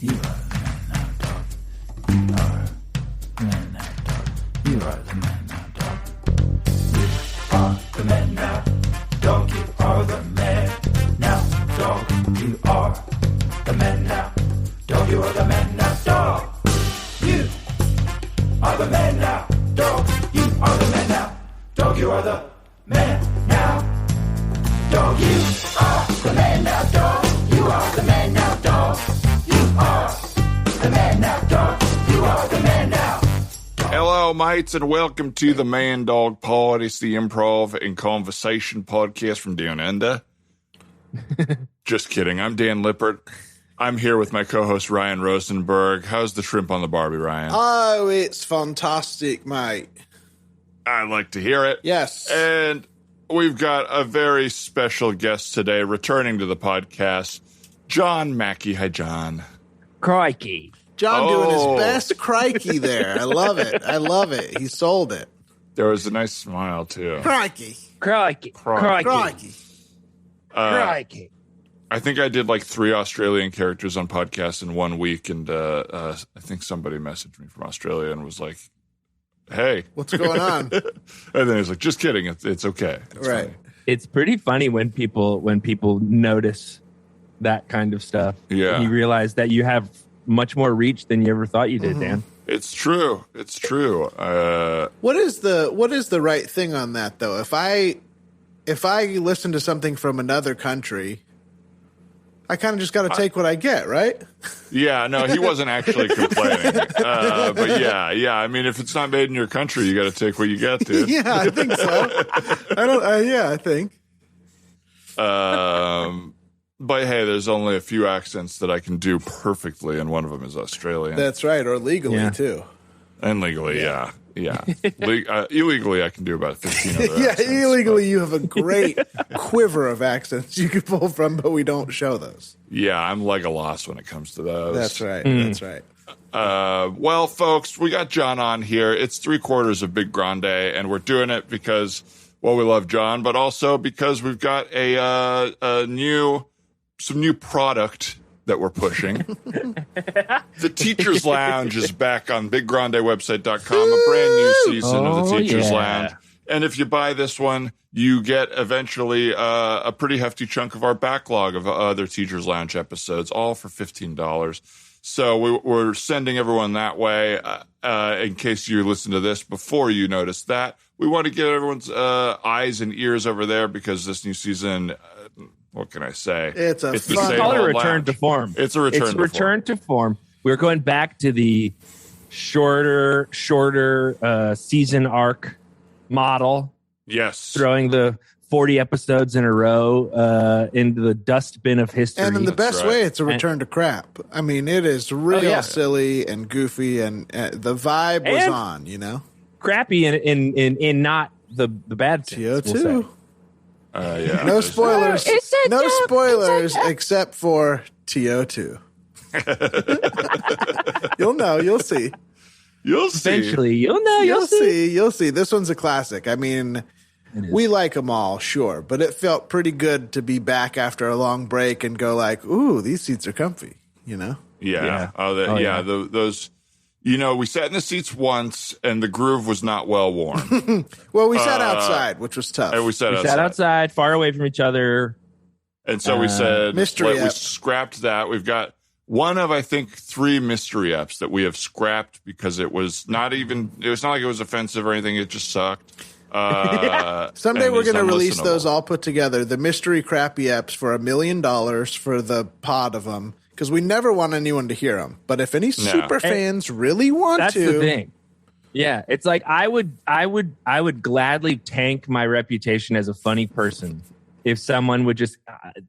You are the man now, dog. You are the man now, dog. You are the man now, dog. You are the man now, dog. You are the man now, dog. You are the man now, dog. You are the man now, dog. You are the man now, dog. You are the man now, dog. You are the man now, dog. You are the man now, dog. You are the man now, dog. You are the man now, dog. You are the man now. Hello, mates, and welcome to the Man Dog Pod. It's the improv and conversation podcast from down under. Just kidding. I'm Dan Lippert. I'm here with my co-host Ryan Rosenberg. How's the shrimp on the Barbie, Ryan? Oh, it's fantastic, mate. I like to hear it. Yes. And we've got a very special guest today returning to the podcast, John Mackey. Hi, John. Crikey. John doing his best crikey there. I love it. I love it. He sold it. There was a nice smile, too. Crikey. Crikey. Crikey. Crikey. Crikey. I think I did like 3 Australian characters on podcasts in 1 week, and I think somebody messaged me from Australia and was like, hey. What's going on? And then he was like, just kidding. It's okay. It's right. funny. It's pretty funny when people notice that kind of stuff. Yeah. You realize that you have much more reach than you ever thought you did, Dan. It's true. It's true. What is the right thing on that though? If I listen to something from another country, I kind of just got to take what I get, right? Yeah, no, he wasn't actually complaining. But yeah. I mean, if it's not made in your country, you got to take what you get, dude. Yeah, I think so. I think. But hey, there's only a few accents that I can do perfectly, and one of them is Australian. That's right, or legally too. And legally, yeah. Illegally, I can do about 15 other accents. Yeah, illegally, you have a great quiver of accents you could pull from, but we don't show those. Yeah, I'm Legolas when it comes to those. That's right. That's right. Well, folks, we got John on here. It's 3/4 of Big Grande, and we're doing it because, well, we love John, but also because we've got some new product that we're pushing. The Teacher's Lounge is back on BigGrandeWebsite.com, a brand new season of the Teacher's Lounge. And if you buy this one, you get eventually a pretty hefty chunk of our backlog of other Teacher's Lounge episodes, all for $15. So we're sending everyone that way. In case you listen to this before you notice that, we want to get everyone's eyes and ears over there because this new season, what can I say? It's a return to form. It's a return to form. We're going back to the shorter season arc model. Yes. Throwing the 40 episodes in a row into the dustbin of history. And in the best way, it's a return to crap. I mean, it is real silly and goofy, and the vibe was on, you know? Crappy in not the bad sense. TO2. Yeah. No spoilers. No spoilers except for TO2. You'll know. You'll see. You'll see. Eventually, you'll know. You'll see. You'll see. This one's a classic. I mean, we like them all, sure, but it felt pretty good to be back after a long break and go like, "Ooh, these seats are comfy," you know? Yeah. Those. You know, we sat in the seats once, and the groove was not well worn. Well, we sat outside, which was tough. And we sat outside, far away from each other. And so we said, we scrapped that. We've got one of, I think, 3 mystery apps that we have scrapped because it was not like it was offensive or anything. It just sucked. Someday we're going to release those all put together, the mystery crappy apps for $1 million for the pod of them. Because we never want anyone to hear them, but if any super fans really want that's to, the thing. Yeah, it's like I would gladly tank my reputation as a funny person if someone would just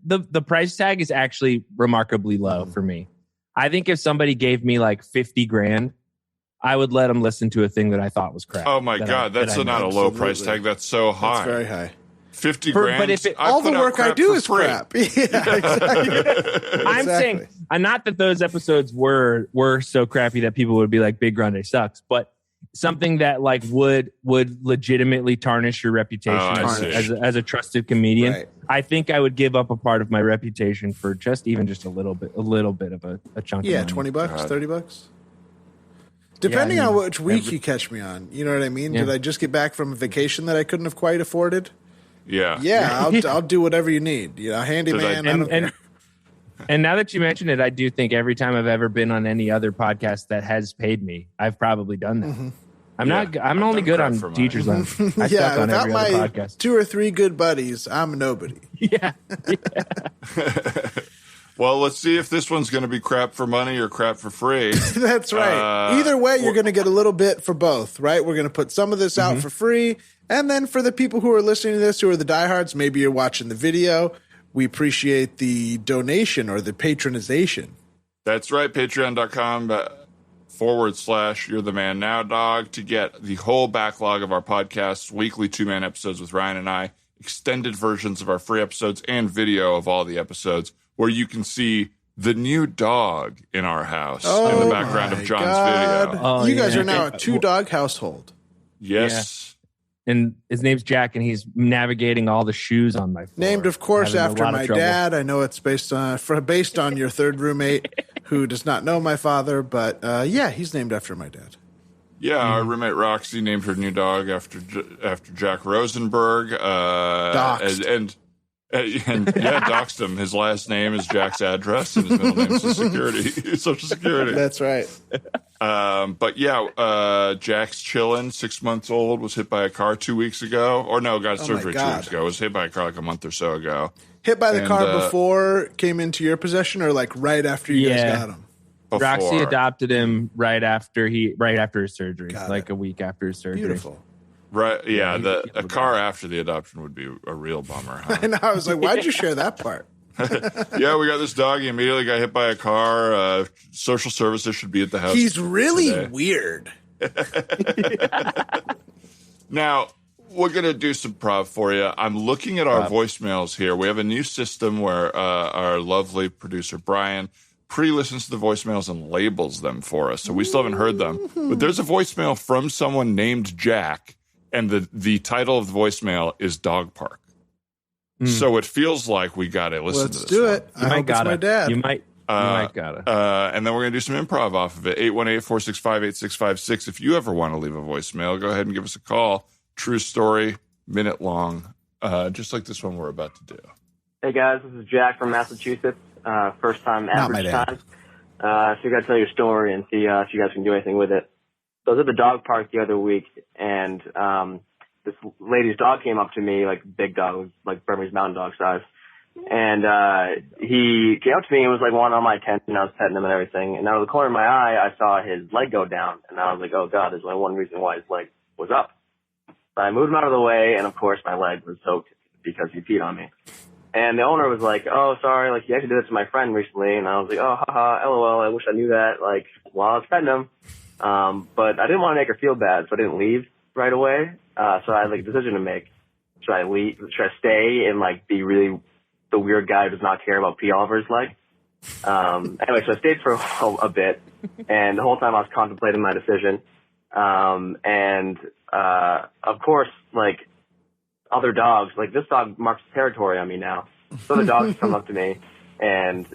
the price tag is actually remarkably low for me. I think if somebody gave me like $50,000, I would let them listen to a thing that I thought was crap. Oh my God, that's not a low price tag. That's so high. That's very high. $50,000. But if all the work I do is crap. Yeah, exactly. I'm saying, not that those episodes were so crappy that people would be like, Big Grande sucks. But something that like would legitimately tarnish your reputation as a trusted comedian. Right. I think I would give up a part of my reputation for just a little bit of a chunk. Yeah, of money. $20, $30. Depending on which week you catch me on. You know what I mean? Yeah. Did I just get back from a vacation that I couldn't have quite afforded? Yeah. Yeah, I'll do whatever you need. You know, handyman. I don't care. And now that you mention it, I do think every time I've ever been on any other podcast that has paid me, I've probably done that. Mm-hmm. I'm only good on Teacher's Lounge. I suck on every other podcast. 2 or 3 good buddies, I'm a nobody. Yeah. Well, let's see if this one's going to be crap for money or crap for free. That's right. Either way, you're going to get a little bit for both, right? We're going to put some of this out for free. And then for the people who are listening to this, who are the diehards, maybe you're watching the video. We appreciate the donation or the patronization. That's right. Patreon.com/You're the Man Now Dog to get the whole backlog of our podcasts, weekly 2-man episodes with Ryan and I, extended versions of our free episodes, and video of all the episodes where you can see the new dog in our house in the background of John's video. Oh, you guys are now a 2-dog household. Yes. Yeah. And his name's Jack, and he's navigating all the shoes on my floor. Named, of course, after my dad. I know it's based on your third roommate who does not know my father, but he's named after my dad. Yeah, our roommate Roxy named her new dog after Jack Rosenberg. Doxed. And doxed him. His last name is Jack's address, and his middle name is Social Security. That's right. Jack's chilling, 6 months old, was hit by a car 2 weeks ago. Or no, got surgery 2 weeks ago. Was hit by a car like a month or so ago. Hit by the car before came into your possession, or like right after you guys got him? Before. Roxy adopted him right after his surgery, a week after his surgery. Beautiful. Right, yeah. A car after the adoption would be a real bummer. Huh? I know. I was like, why'd you share that part? Yeah, we got this dog. He immediately got hit by a car. Social services should be at the house. He's really weird. Now, we're going to do some prov for you. I'm looking at our voicemails here. We have a new system where our lovely producer, Brian, pre-listens to the voicemails and labels them for us. So we still haven't heard them. But there's a voicemail from someone named Jack, and the title of the voicemail is Dog Park. So it feels like we got to listen to this. Let's do it. I hope it's my dad. You might gotta. And then we're going to do some improv off of it. 818-465-8656. If you ever want to leave a voicemail, go ahead and give us a call. True story, minute long, just like this one we're about to do. Hey, guys. This is Jack from Massachusetts. First time, average time. So you got to tell your story and see if you guys can do anything with it. So I was at the dog park the other week, and this lady's dog came up to me, like big dog, like Burmese mountain dog size. And he came up to me and was like wanting all my attention. I was petting him and everything. And out of the corner of my eye, I saw his leg go down. And I was like, oh, God, there's only one reason why his leg was up. So I moved him out of the way, and, of course, my leg was soaked because he peed on me. And the owner was like, oh, sorry, like, he actually did this to my friend recently. And I was like, oh, haha, LOL, I wish I knew that, like, while I was petting him. But I didn't want to make her feel bad, so I didn't leave right away. So I had like a decision to make. Should I leave? Should I stay and like be really the weird guy who does not care about pee all over his leg? Anyway, so I stayed for a bit, and the whole time I was contemplating my decision. Of course, like other dogs, like this dog marks territory on me now. So the dogs come up to me and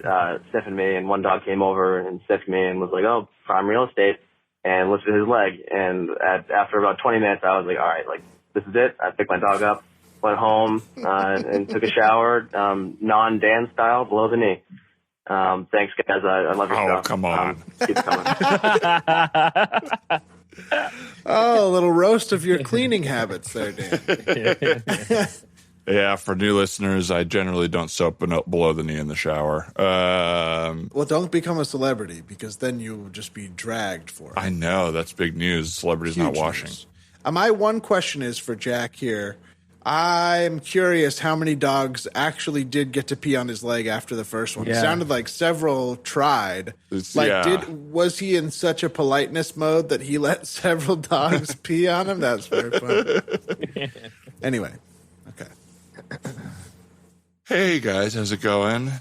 sniffing me, and one dog came over and sniffed me and was like, "Oh, prime real estate." And lifted his leg. And after about 20 minutes, I was like, all right, like, this is it. I picked my dog up, went home, and took a shower, non-Dan style, below the knee. Thanks, guys. I love your stuff. Oh, come on. Keep it coming. Oh, a little roast of your cleaning habits there, Dan. Yeah, for new listeners, I generally don't soap below the knee in the shower. Well, don't become a celebrity, because then you will just be dragged for it. I know. That's big news. Celebrities not washing. News. My one question is for Jack here. I'm curious how many dogs actually did get to pee on his leg after the first one. Yeah. It sounded like several tried. Was he in such a politeness mode that he let several dogs pee on him? That's very funny. Anyway, okay. Hey guys, how's it going?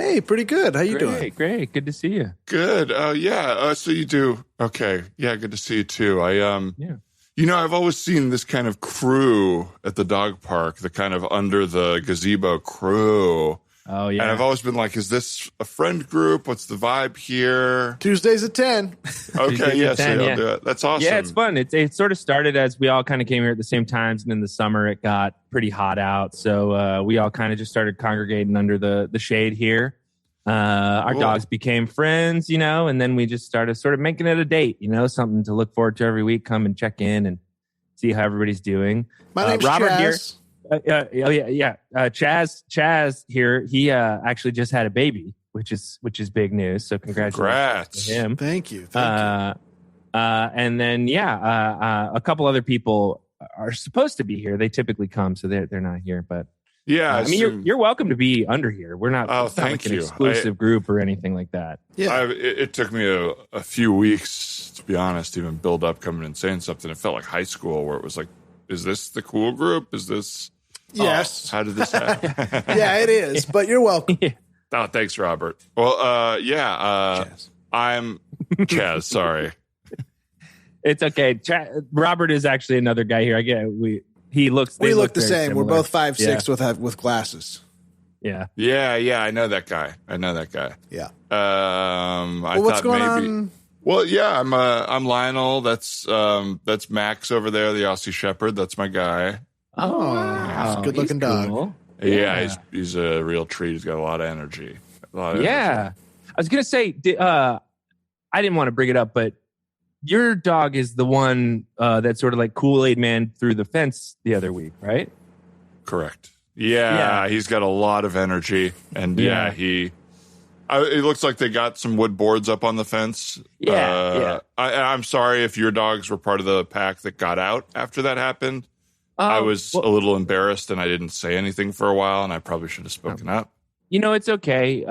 Hey, pretty good. How you doing? Great. Good to see you. Good. Yeah. So you do. Okay. Yeah. Good to see you too. I've always seen this kind of crew at the dog park, the kind of under the gazebo crew. Oh, yeah. And I've always been like, is this a friend group? What's the vibe here? Tuesdays at 10. Okay, yes, yeah, I'll do it. That's awesome. Yeah, it's fun. It sort of started as we all kind of came here at the same times, and in the summer it got pretty hot out. So we all kind of just started congregating under the shade here. Our dogs became friends, and then we just started sort of making it a date, something to look forward to every week. Come and check in and see how everybody's doing. My name's Robert Chaz. Chaz here. He actually just had a baby, which is big news. So congratulations to him. Thank you. And then a couple other people are supposed to be here. They typically come, so they're not here. But yeah, you're welcome to be under here. We're not. Oh, it's not thank like an you. exclusive group or anything like that. Yeah, it took me a few weeks, to be honest, to even build up coming and saying something. It felt like high school, where it was like, is this the cool group? Is this? Yes. How did this happen? Yeah, it is. But you're welcome. Oh, thanks, Robert. Well, Chaz. I'm Chaz. Sorry. It's okay. Robert is actually another guy here. I get we look the same. Similar. We're both 5'6" with glasses. Yeah. Yeah. I know that guy. Yeah. What's going on? Well, yeah, I'm Lionel. That's Max over there, the Aussie Shepherd. That's my guy. Oh, wow. Good looking dog. Cool. Yeah, he's a real treat. He's got a lot of energy. I was gonna say, I didn't want to bring it up, but your dog is the one that sort of like Kool-Aid Man through the fence the other week, right? Correct. Yeah, he's got a lot of energy, and it looks like they got some wood boards up on the fence. I'm sorry if your dogs were part of the pack that got out after that happened. I was a little embarrassed, and I didn't say anything for a while, and I probably should have spoken up. It's okay.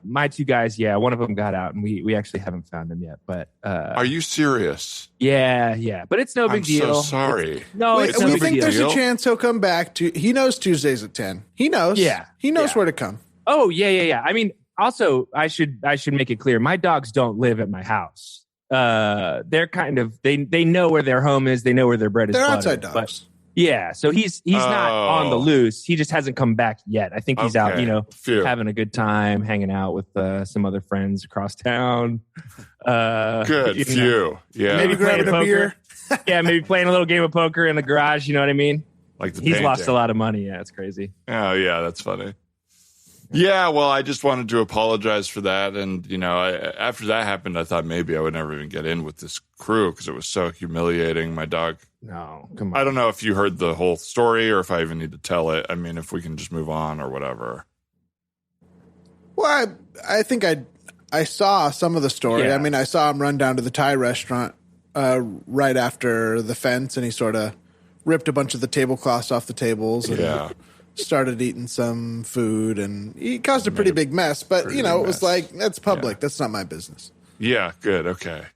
My two guys, one of them got out, and we actually haven't found him yet. But are you serious? Yeah. But it's no big deal. I'm so sorry. It's no we big think deal. there's a chance he'll come back. He knows Tuesdays at 10. He knows. Yeah. He knows where to come. Oh, yeah. I mean, also, I should make it clear. My dogs don't live at my house. They're kind of they know where their home is. They know where their bread is. They're buttered, outside dogs. But, yeah, so he's not on the loose. He just hasn't come back yet. I think he's out, having a good time, hanging out with some other friends across town. Good, few. Yeah, maybe grabbing a beer. Yeah, maybe playing a little game of poker in the garage. You know what I mean? Like he's lost a lot of money. Yeah, it's crazy. Oh yeah, that's funny. Yeah, well, I just wanted to apologize for that. And, after that happened, I thought maybe I would never even get in with this crew because it was so humiliating. My dog. No, come on. I don't know if you heard the whole story or if I even need to tell it. I mean, if we can just move on or whatever. Well, I think I saw some of the story. Yeah. I mean, I saw him run down to the Thai restaurant right after the fence, and he sort of ripped a bunch of the tablecloths off the tables. And started eating some food, and he caused a pretty big mess. But, it was like, that's public. Yeah. That's not my business. Yeah, good. Okay.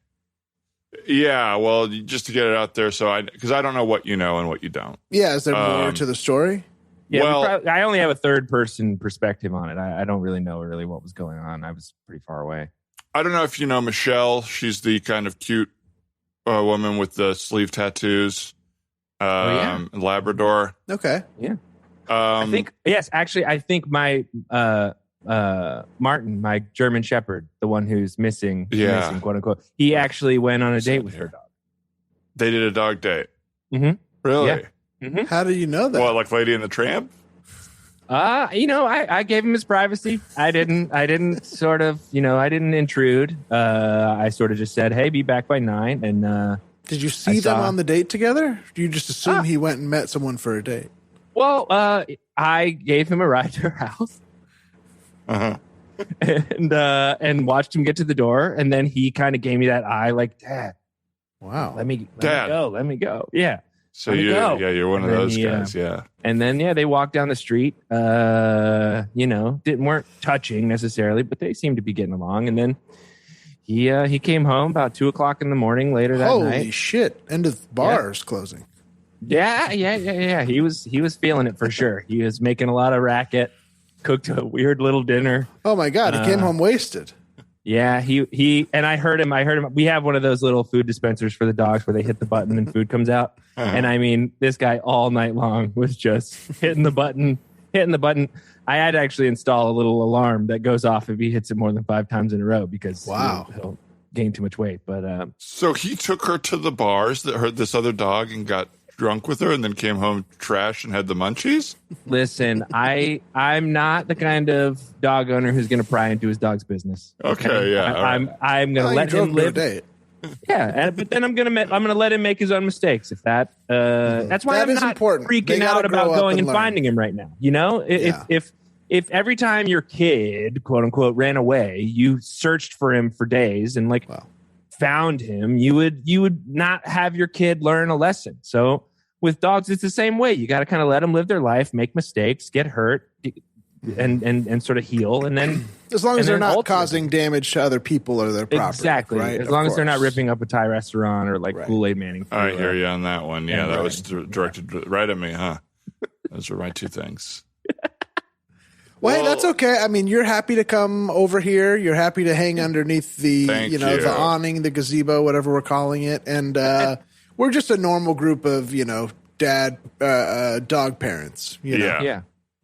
Yeah, well, just to get it out there, because I don't know what you know and what you don't. Yeah, is there more to the story? Yeah, well, I only have a third-person perspective on it. I don't really know what was going on. I was pretty far away. I don't know if you know Michelle. She's the kind of cute woman with the sleeve tattoos, Labrador. Okay. Yeah. I think my Martin, my German Shepherd, the one who's missing, quote unquote, he actually went on a date with her dog. They did a dog date. Mm-hmm. Really? Yeah. Mm-hmm. How do you know that? Well, like Lady and the Tramp? I gave him his privacy. I didn't sort of, I didn't intrude. I sort of just said, hey, be back by 9. And did you see them on the date together? Do you just assume he went and met someone for a date? Well, I gave him a ride to her house, and watched him get to the door, and then he kind of gave me that eye, like, Dad, wow, let me go, yeah. So you're one of those guys, yeah. And then they walked down the street, weren't touching necessarily, but they seemed to be getting along, and then he came home about 2:00 in the morning later that night. Holy shit! End of bars closing. Yeah. He was feeling it for sure. He was making a lot of racket. cooked a weird little dinner. Oh my God, he came home wasted. Yeah, he and I heard him. We have one of those little food dispensers for the dogs where they hit the button and food comes out. And I mean, this guy all night long was just hitting the button. I had to actually install a little alarm that goes off if he hits it more than 5 times in a row because he'll gain too much weight. But so he took her to the bars that heard this other dog and got drunk with her and then came home trash and had the munchies? Listen, I'm not the kind of dog owner who's going to pry into his dog's business. Okay, yeah. I'm going to let him live. Yeah, but then I'm gonna let him make his own mistakes. If that's why I'm not freaking out about going and finding him right now. You know, if every time your kid, quote unquote, ran away, you searched for him for days and found him, you would not have your kid learn a lesson. So with dogs, it's the same way. You got to kind of let them live their life, make mistakes, get hurt, and sort of heal, and then as long as they're not causing damage to other people or their property. Exactly. Right? As long as they're not ripping up a Thai restaurant or Kool-Aid Manning. I hear you on that one. Yeah, that was directed right at me, huh? Those are my 2 things. Well, hey, that's okay. I mean, you're happy to come over here. You're happy to hang underneath the, the awning, the gazebo, whatever we're calling it. And we're just a normal group of, dog parents. You know? Yeah.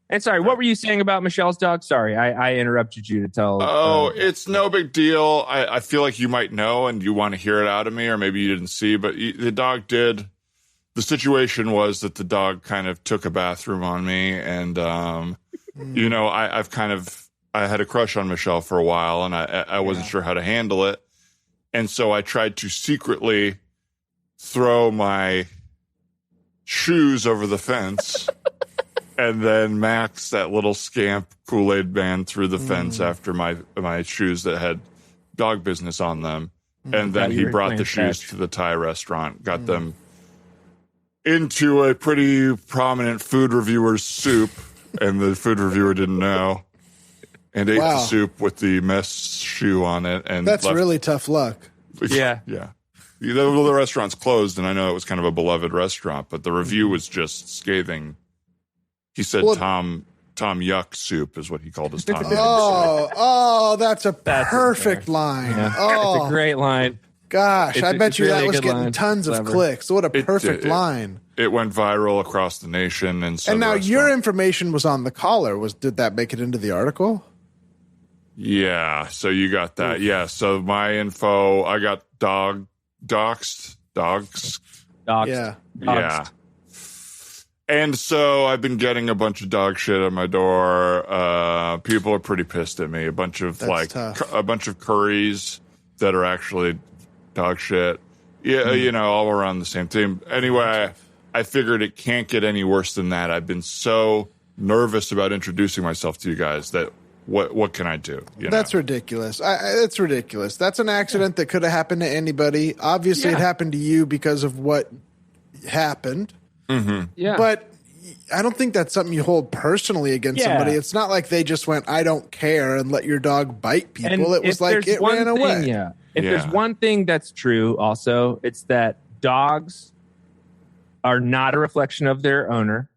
And sorry, what were you saying about Michelle's dog? Sorry, I interrupted you to tell. Oh, it's no big deal. I feel like you might know and you want to hear it out of me, or maybe you didn't see, but the dog did. The situation was that the dog kind of took a bathroom on me, and I had a crush on Michelle for a while, and I wasn't sure how to handle it, and so I tried to secretly throw my shoes over the fence. And then Max, that little scamp Kool-Aid man, threw the fence after my shoes that had dog business on them. And then he brought the shoes to the Thai restaurant, got them into a pretty prominent food reviewer's soup, and the food reviewer didn't know, and ate the soup with the mess shoe on it. And that's really tough luck. Yeah. The restaurant's closed, and I know it was kind of a beloved restaurant, but the review was just scathing. He said Tom Yuck Soup is what he called his Tom Yuck Soup. That's a perfect line. Yeah. Oh, it's a great line. Gosh, I bet you that was getting tons of clicks. What a perfect line. It went viral across the nation. And now your information was on the collar. Did that make it into the article? Yeah, so you got that. Yeah, so my info, I got doxed. Yeah. Yeah. And so I've been getting a bunch of dog shit at my door. People are pretty pissed at me. A bunch of curries that are actually dog shit. Yeah, all around the same theme. Anyway, I figured it can't get any worse than that. I've been so nervous about introducing myself to you guys that what can I do? That's ridiculous. It's ridiculous. That's an accident that could have happened to anybody. Obviously, it happened to you because of what happened. Mm-hmm. Yeah. But I don't think that's something you hold personally against somebody. It's not like they just went, I don't care, and let your dog bite people. And it was like it ran away. If there's one thing that's true also, it's that dogs are not a reflection of their owner.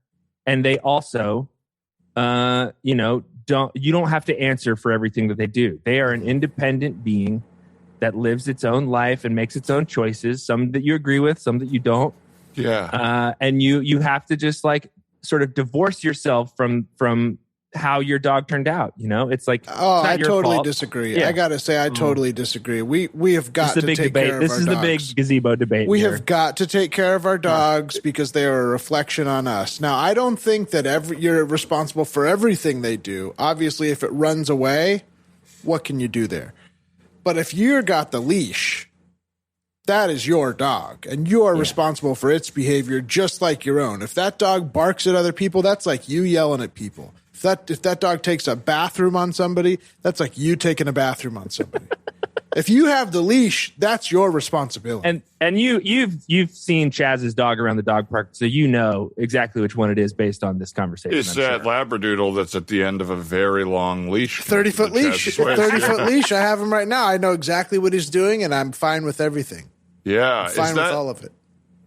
And they also, you don't have to answer for everything that they do. They are an independent being that lives its own life and makes its own choices, some that you agree with, some that you don't. Yeah. And you have to just sort of divorce yourself from how your dog turned out. It's like, I totally disagree. Yeah. I got to say, I totally disagree. We have got to take care of our dogs. This is the big gazebo debate. We have got to take care of our dogs because they are a reflection on us. Now, I don't think that you're responsible for everything they do. Obviously, if it runs away, what can you do there? But if you got the leash, that is your dog, and you are responsible for its behavior just like your own. If that dog barks at other people, that's like you yelling at people. If that dog takes a bathroom on somebody, that's like you taking a bathroom on somebody. If you have the leash, that's your responsibility. And you've seen Chaz's dog around the dog park, so you know exactly which one it is based on this conversation. It's that Labradoodle that's at the end of a very long leash. 30-foot leash. 30-foot leash. I have him right now. I know exactly what he's doing, and I'm fine with everything. Yeah. I'm fine with all of it.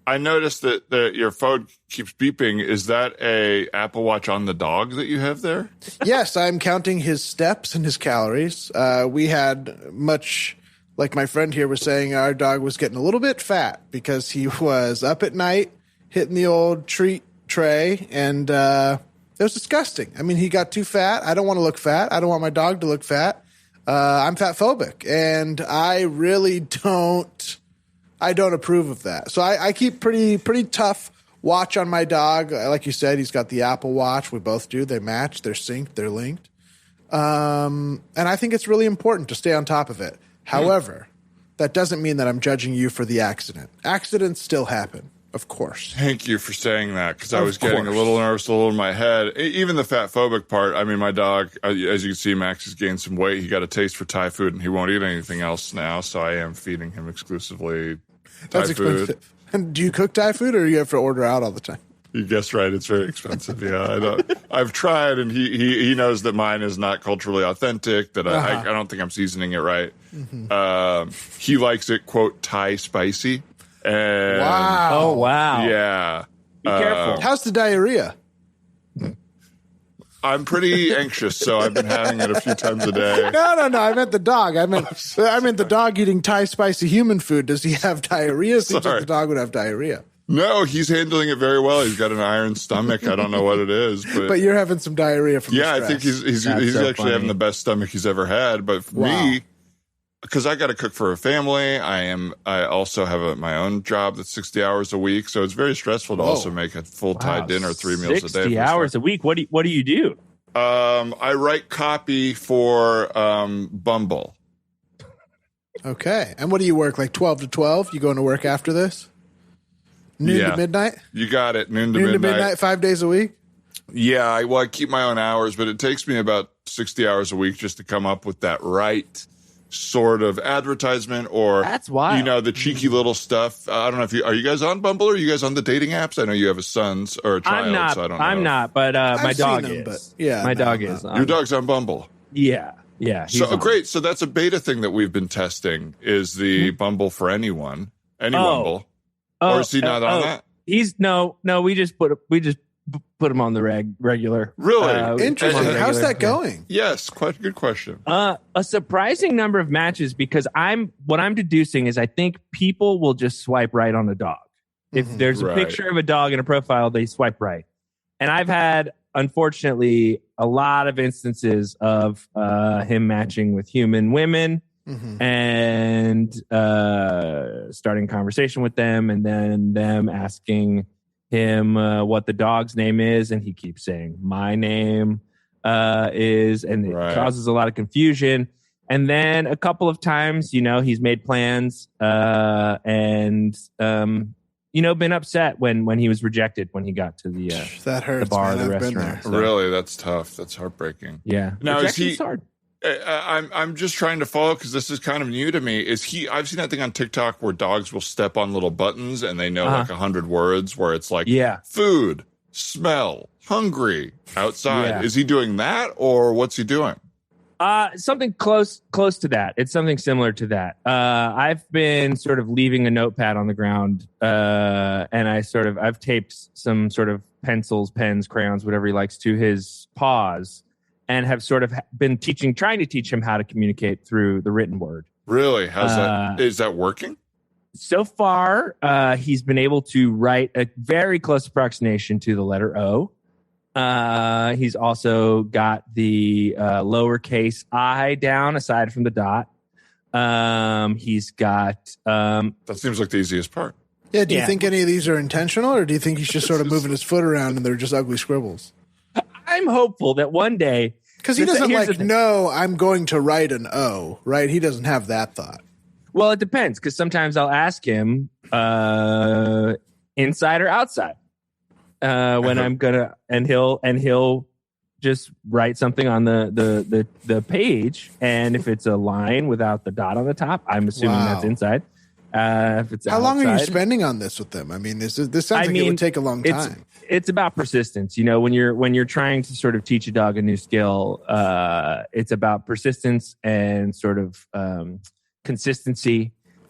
I noticed that your phone keeps beeping. Is that a Apple Watch on the dog that you have there? Yes, I'm counting his steps and his calories. We had much, like my friend here was saying, our dog was getting a little bit fat because he was up at night hitting the old treat tray, and it was disgusting. I mean, he got too fat. I don't want to look fat. I don't want my dog to look fat. I'm fat phobic, and I really don't approve of that. So I keep pretty tough watch on my dog. Like you said, he's got the Apple Watch. We both do. They match. They're synced. They're linked. And I think it's really important to stay on top of it. However, that doesn't mean that I'm judging you for the accident. Accidents still happen. Of course. Thank you for saying that, because I was getting a little nervous, a little in my head. Even the fat phobic part. I mean, my dog, as you can see, Max has gained some weight. He got a taste for Thai food, and he won't eat anything else now. So I am feeding him exclusively Thai food. And do you cook Thai food, or do you have to order out all the time? You guessed right. It's very expensive. Yeah, I've tried, and he knows that mine is not culturally authentic. That I don't think I'm seasoning it right. Mm-hmm. He likes it, quote, Thai spicy. And, wow! Oh wow! Yeah. Be careful. How's the diarrhea? I'm pretty anxious, so I've been having it a few times a day. No. I meant the dog. I meant the dog eating Thai spicy human food. Does he have diarrhea? Seems like the dog would have diarrhea. No, he's handling it very well. He's got an iron stomach. I don't know what it is, but you're having some diarrhea from the stress. I think he's actually having the best stomach he's ever had. But for me, because I got to cook for a family, I also have my own job that's 60 hours a week, so it's very stressful to also make a full Thai dinner 3 meals a day. 60 hours a week. What do you do? I write copy for Bumble. Okay, and what do you work, like 12 to 12? You going to work after this? Noon to midnight? You got it. Noon to midnight, 5 days a week? Yeah, I keep my own hours, but it takes me about 60 hours a week just to come up with that right sort of advertisement, or that's wild. The cheeky little stuff. I don't know are you guys on Bumble, or are you guys on the dating apps? I know you have a son or a child. I'm not. So I don't know. I'm not, but my dog is. My dog is. Your dog's on Bumble. Yeah. So great. So that's a beta thing that we've been testing, is the Bumble for anyone, Bumble. Or is he not on that? He's no. We just put him on the regular. Really? Interesting. How's that going? Yes, quite a good question. A surprising number of matches, because what I'm deducing is I think people will just swipe right on a dog. If there's a picture of a dog in a profile, they swipe right. And I've had, unfortunately, a lot of instances of him matching with human women. And starting conversation with them, and then them asking him what the dog's name is, and he keeps saying my name is, and it causes a lot of confusion. And then a couple of times, he's made plans and been upset when he was rejected when he got to the that hurts, the bar, man. the I've restaurant. been there. So. Really, that's tough. That's heartbreaking. Yeah. Now Rejection's hard. I'm just trying to follow, because this is kind of new to me. I've seen that thing on TikTok where dogs will step on little buttons and they know like 100 words, where it's like food, smell, hungry, outside. Yeah. Is he doing that, or what's he doing? Something close to that. It's something similar to that. I've been sort of leaving a notepad on the ground, and I've taped some sort of pencils, pens, crayons, whatever he likes, to his paws, and have sort of been trying to teach him how to communicate through the written word. Really? Is that working? So far, he's been able to write a very close approximation to the letter O. He's also got the lowercase I down, aside from the dot. He's got... that seems like the easiest part. Yeah, do you think any of these are intentional, or do you think he's just sort of moving his foot around and they're just ugly scribbles? I'm hopeful that one day... Because he doesn't no, I'm going to write an O, right? He doesn't have that thought. Well, it depends, because sometimes I'll ask him inside or outside when I'm gonna, and he'll just write something on the page, and if it's a line without the dot on the top, I'm assuming that's inside. If it's how long are you spending on this with them? I mean, this sounds like it would take a long time. It's about persistence. When you're trying to sort of teach a dog a new skill, it's about persistence and sort of consistency.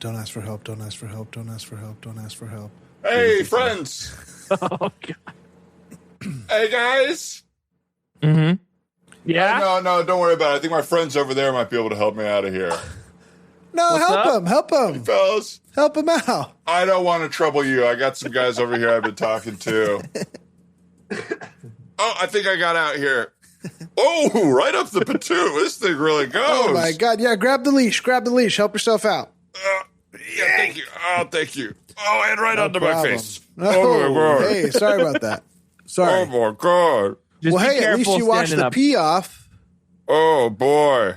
Don't ask for help. Don't ask for help. Don't ask for help. Don't ask for help. Hey, friends. Oh, God. Hey, guys. Mm-hmm. Yeah? No, don't worry about it. I think my friends over there might be able to help me out of here. No, What's help him. Hey, fellas. Help him out. I don't want to trouble you. I got some guys over here I've been talking to. Oh, I think I got out here. Oh, right up the patoo. This thing really goes. Oh, my God. Yeah, grab the leash. Help yourself out. Yeah, thank you. Oh, thank you. Oh, and right under my face. Oh, my God. Hey, sorry about that. Sorry. Oh, my God. Just Well, be hey, at least careful you washed standing the up. pee off. Oh, boy.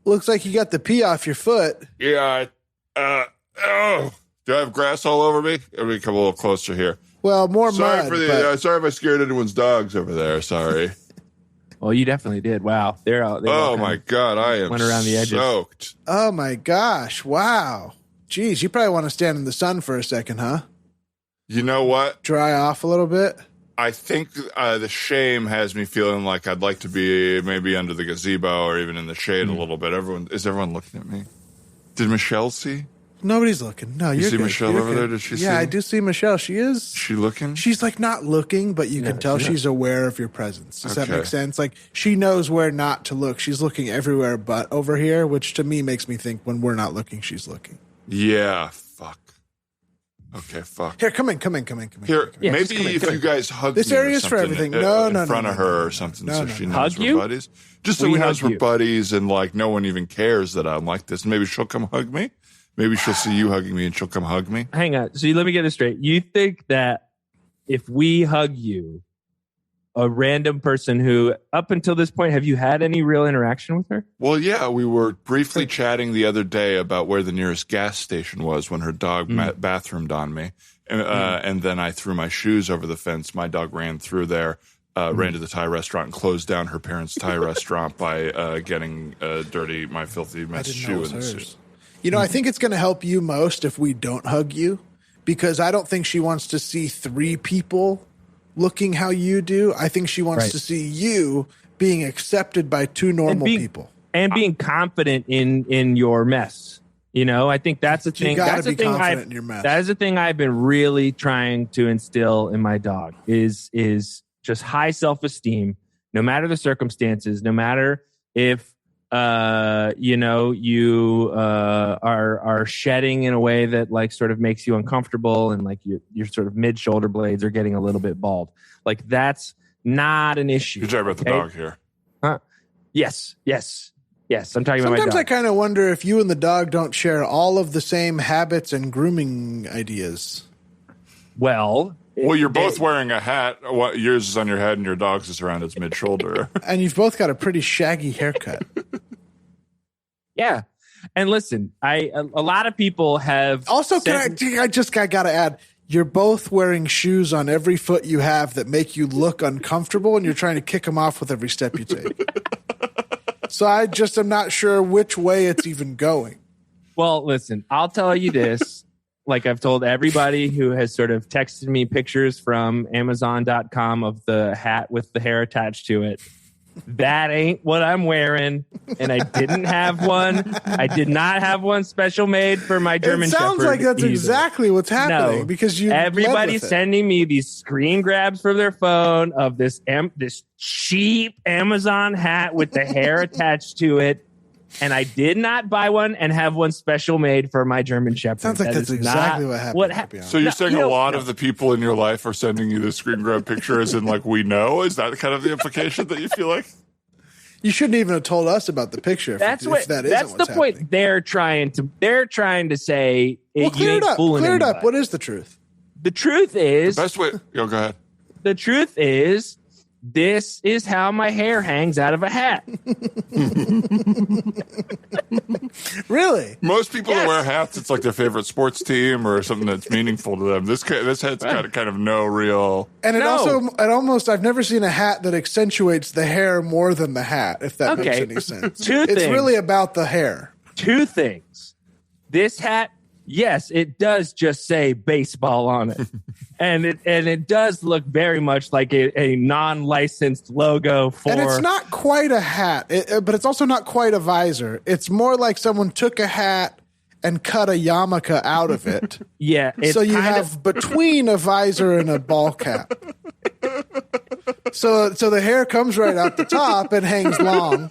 Looks like you got the pee off your foot. Yeah. Oh. Do I have grass all over me? Let me come a little closer here. Well, more Sorry mud. for the. but- Sorry if I scared anyone's dogs over there. Sorry. Well, you definitely did. Wow. They're all Oh my God, I am went around the edges. soaked. oh, my gosh. Wow. Geez, you probably want to stand in the sun for a second, huh? You know what? Dry off a little bit. I think the shame has me feeling like I'd like to be maybe under the gazebo or even in the shade a little bit. Is everyone looking at me? Did Michelle see? Nobody's looking. No, You you're see good. Michelle You're over good. there? Did she see? Yeah, I do see Michelle. She is. She looking? She's like not looking, but you can tell she's aware of your presence. Does that Okay. make sense? Like she knows where not to look. She's looking everywhere but over here, which to me makes me think when we're not looking, she's looking. Yeah. Fuck. Okay. Fuck. Here, come in. Here, Yeah, maybe just come in, if come you in. guys hug This me or area's for something, everything. in No, front no, of no, her no. or something, No, so no, she no. knows Hug we're you? buddies. Just so We we knows hug we're you. buddies and like no one even cares that I'm like this. Maybe she'll come hug me. Maybe she'll see you hugging me and she'll come hug me. Hang on. So let me get this straight. You think that if we hug you, a random person who, up until this point, have you had any real interaction with her? Well, yeah, we were briefly chatting the other day about where the nearest gas station was when her dog bathroomed on me. And then I threw my shoes over the fence. My dog ran through there, ran to the Thai restaurant and closed down her parents' Thai restaurant by getting my filthy I mess didn't know shoe it was in the hers. suit. You know, I think it's going to help you most if we don't hug you because I don't think she wants to see three people looking how you do. I think she wants Right. to see you being accepted by two normal people. And being confident in your mess. You know, I think that's the thing. You got That's to the be thing confident in your mess. That is the thing I've been really trying to instill in my dog is just high self-esteem, no matter the circumstances, no matter if you are shedding in a way that like sort of makes you uncomfortable and like your sort of mid shoulder blades are getting a little bit bald. Like that's not an issue. You're talking about the dog here. Yes. I'm talking about my Sometimes dog. I kind of wonder if you and the dog don't share all of the same habits and grooming ideas. Well, You're both wearing a hat. Yours is on your head and your dog's is around its mid-shoulder. And you've both got a pretty shaggy haircut. yeah. And listen, a lot of people have Also, I got to add, you're both wearing shoes on every foot you have that make you look uncomfortable, and you're trying to kick them off with every step you take. So I just am not sure which way it's even going. Well, listen, I'll tell you this. Like I've told everybody who has sort of texted me pictures from Amazon.com of the hat with the hair attached to it. That ain't what I'm wearing. And I didn't have one. I did not have one special made for my German It sounds Shepherd like that's either. exactly what's happening No. because you Everybody's sending me these screen grabs from their phone of this cheap Amazon hat with the hair attached to it. And I did not buy one and have one special made for my German Shepherd. Sounds like That that's is exactly not what happened. To be honest. So you're saying a lot no. of the people in your life are sending you the screen grab picture as in like we know? Is that kind of the implication that you feel like? You shouldn't even have told us about the picture. If That's if what. that That's isn't the what's point. happening. They're trying to say. Well, clear it up. Clear it up. What is the truth? The truth is. Best way. Go ahead. The truth is. This is how my hair hangs out of a hat. Really? Most people that wear hats, it's like their favorite sports team or something that's meaningful to them. This hat's got kind of no real. And it almost, I've never seen a hat that accentuates the hair more than the hat, if that makes any sense. It's really about the hair. Two things. This hat, yes, it does just say baseball on it. and it does look very much like a non-licensed logo for. And it's not quite a hat, but it's also not quite a visor. It's more like someone took a hat and cut a yarmulke out of it. Yeah. So you have between a visor and a ball cap. So the hair comes right out the top and hangs long.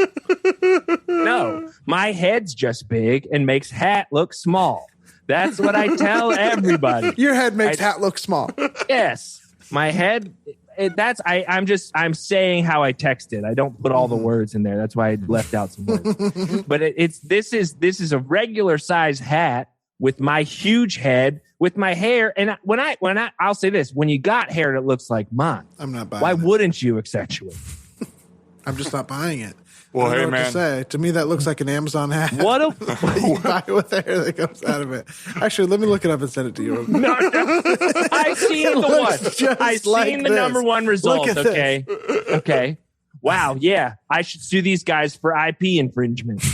No, my head's just big and makes hat look small. That's what I tell everybody. Your head makes hat look small. Yes, my head. I'm saying how I texted. I don't put all the words in there. That's why I left out some words. But this is a regular size hat with my huge head, with my hair. And I'll say this: when you got hair that looks like mine, I'm not buying. Why it. wouldn't you accentuate? I'm just not buying it. Well, I don't hey, know what man. to say. To me, that looks like an Amazon hat. What a you buy it with the hair that comes out of it. Actually, let me look it up and send it to you. no. I've seen the one. I've seen the number one result. Okay. Okay. Wow. Yeah. I should sue these guys for IP infringement.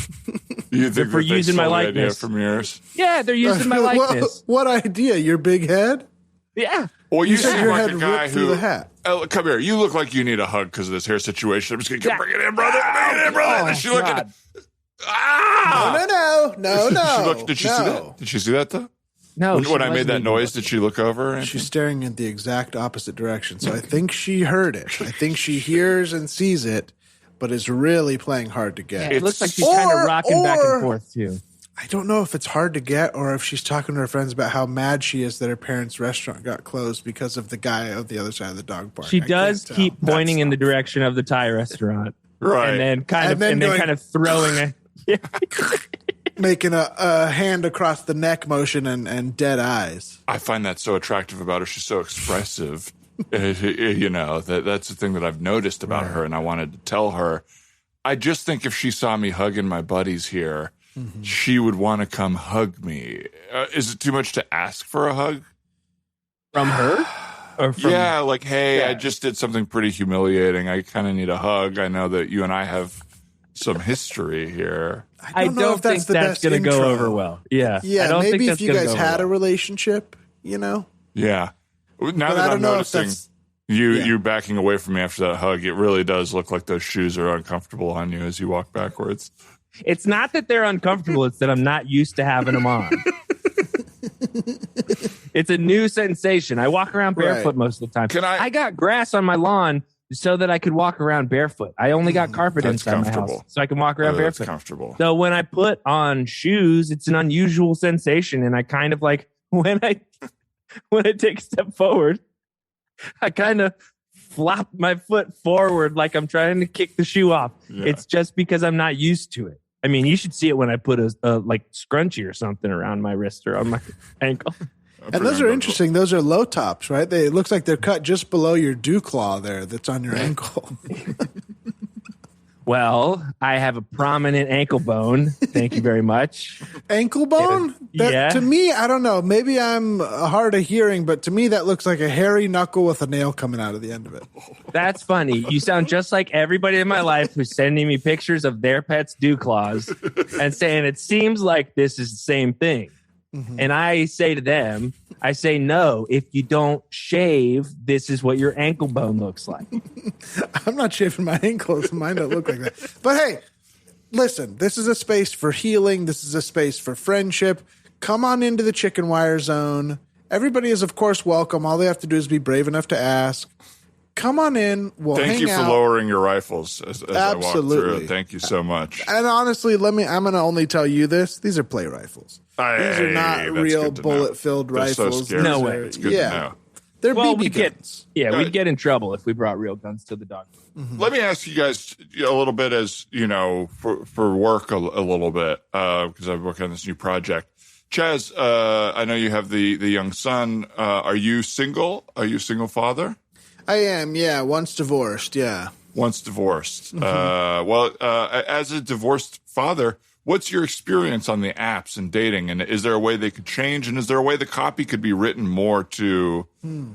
You think for using my likeness idea from yours? Yeah, they're using my likeness. What idea? Your big head? Yeah. Well, you seem your like head a guy ripped through who. the hat. Come here. You look like you need a hug because of this hair situation. I'm just gonna bring it in, brother. Bring it in, brother. Oh, She look at. God. No. Did she see that? Did she see that though? No. When I made that noise, did she look over? She's staring in the exact opposite direction. So I think she heard it. I think she hears and sees it, but is really playing hard to get. Yeah, it looks like she's kind of rocking back and forth too. I don't know if it's hard to get or if she's talking to her friends about how mad she is that her parents' restaurant got closed because of the guy on the other side of the dog park. She does keep pointing in the direction of the Thai restaurant, Right. And then kind of throwing a making a hand across the neck motion and dead eyes. I find that so attractive about her. She's so expressive. You know, that's the thing that I've noticed about her, and I wanted to tell her. I just think if she saw me hugging my buddies here, she would want to come hug me. Is it too much to ask for a hug? from her? Or from, yeah, like, hey, I just did something pretty humiliating. I kind of need a hug. I know that you and I have some history here. I don't think that's going to go over well. Yeah. Yeah, I don't maybe think if you guys had a relationship, you know? Yeah. Now that I'm noticing you backing away from me after that hug, it really does look like those shoes are uncomfortable on you as you walk backwards. It's not that they're uncomfortable. It's that I'm not used to having them on. It's a new sensation. I walk around barefoot most of the time. I got grass on my lawn so that I could walk around barefoot. I only got carpet inside my house so I can walk around barefoot. That's comfortable. So when I put on shoes, it's an unusual sensation. And I kind of like, when I take a step forward, I kind of flop my foot forward like I'm trying to kick the shoe off. Yeah. It's just because I'm not used to it. I mean, you should see it when I put a like scrunchie or something around my wrist or on my ankle. And those are interesting. Those are low tops, right? It looks like they're cut just below your dew claw there that's on your ankle. Well, I have a prominent ankle bone. Thank you very much. Ankle bone? Yeah. To me, I don't know. Maybe I'm hard of hearing, but to me, that looks like a hairy knuckle with a nail coming out of the end of it. That's funny. You sound just like everybody in my life who's sending me pictures of their pets' dew claws and saying it seems like this is the same thing. Mm-hmm. And I say to them, no, if you don't shave, this is what your ankle bone looks like. I'm not shaving my ankles. Mine don't look like that. But hey, listen, this is a space for healing. This is a space for friendship. Come on into the chicken wire zone. Everybody is, of course, welcome. All they have to do is be brave enough to ask. Come on in. We'll hang out. Thank you for lowering your rifles as I walk through. Thank you so much. And honestly, I'm going to only tell you this. These are play rifles. These are not real bullet-filled rifles. So no way. It's good to know. They're BB guns. We'd get in trouble if we brought real guns to the dog. Mm-hmm. Let me ask you guys a little bit as, you know, for work a little bit, because I work on this new project. Chaz, I know you have the young son. Are you single? Are you a single father? I am, yeah. Once divorced, yeah. Once divorced. Mm-hmm. As a divorced father, what's your experience on the apps and dating? And is there a way they could change? And is there a way the copy could be written more to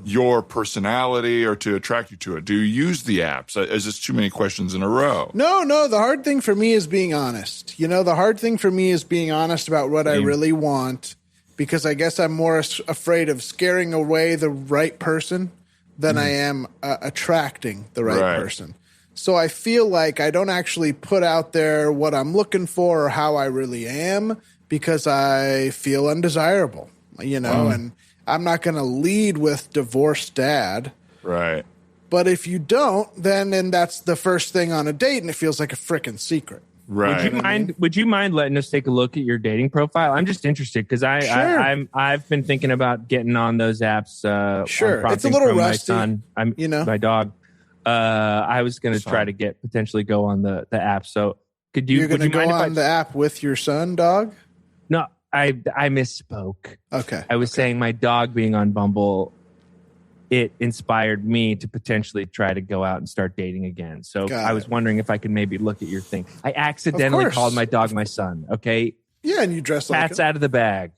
your personality or to attract you to it? Do you use the apps? Is this too many questions in a row? No. The hard thing for me is being honest. You know, the hard thing for me is being honest about what I really want, because I guess I'm more afraid of scaring away the right person than I am attracting the right person. So I feel like I don't actually put out there what I'm looking for or how I really am because I feel undesirable, and I'm not going to lead with divorced dad. Right. But if you don't, then that's the first thing on a date, and it feels like a frickin' secret. Right. Would you mind letting us take a look at your dating profile? I'm just interested because I've been thinking about getting on those apps. Sure, it's a little rusty. My dog. I was going to try to potentially go on the app. So You're going to go on the app with your son, dog? No, I misspoke. Okay. I was saying my dog being on Bumble, it inspired me to potentially try to go out and start dating again. So I was wondering if I could maybe look at your thing. I accidentally called my dog my son. Okay. Yeah, and you dress like cat's out of the bag.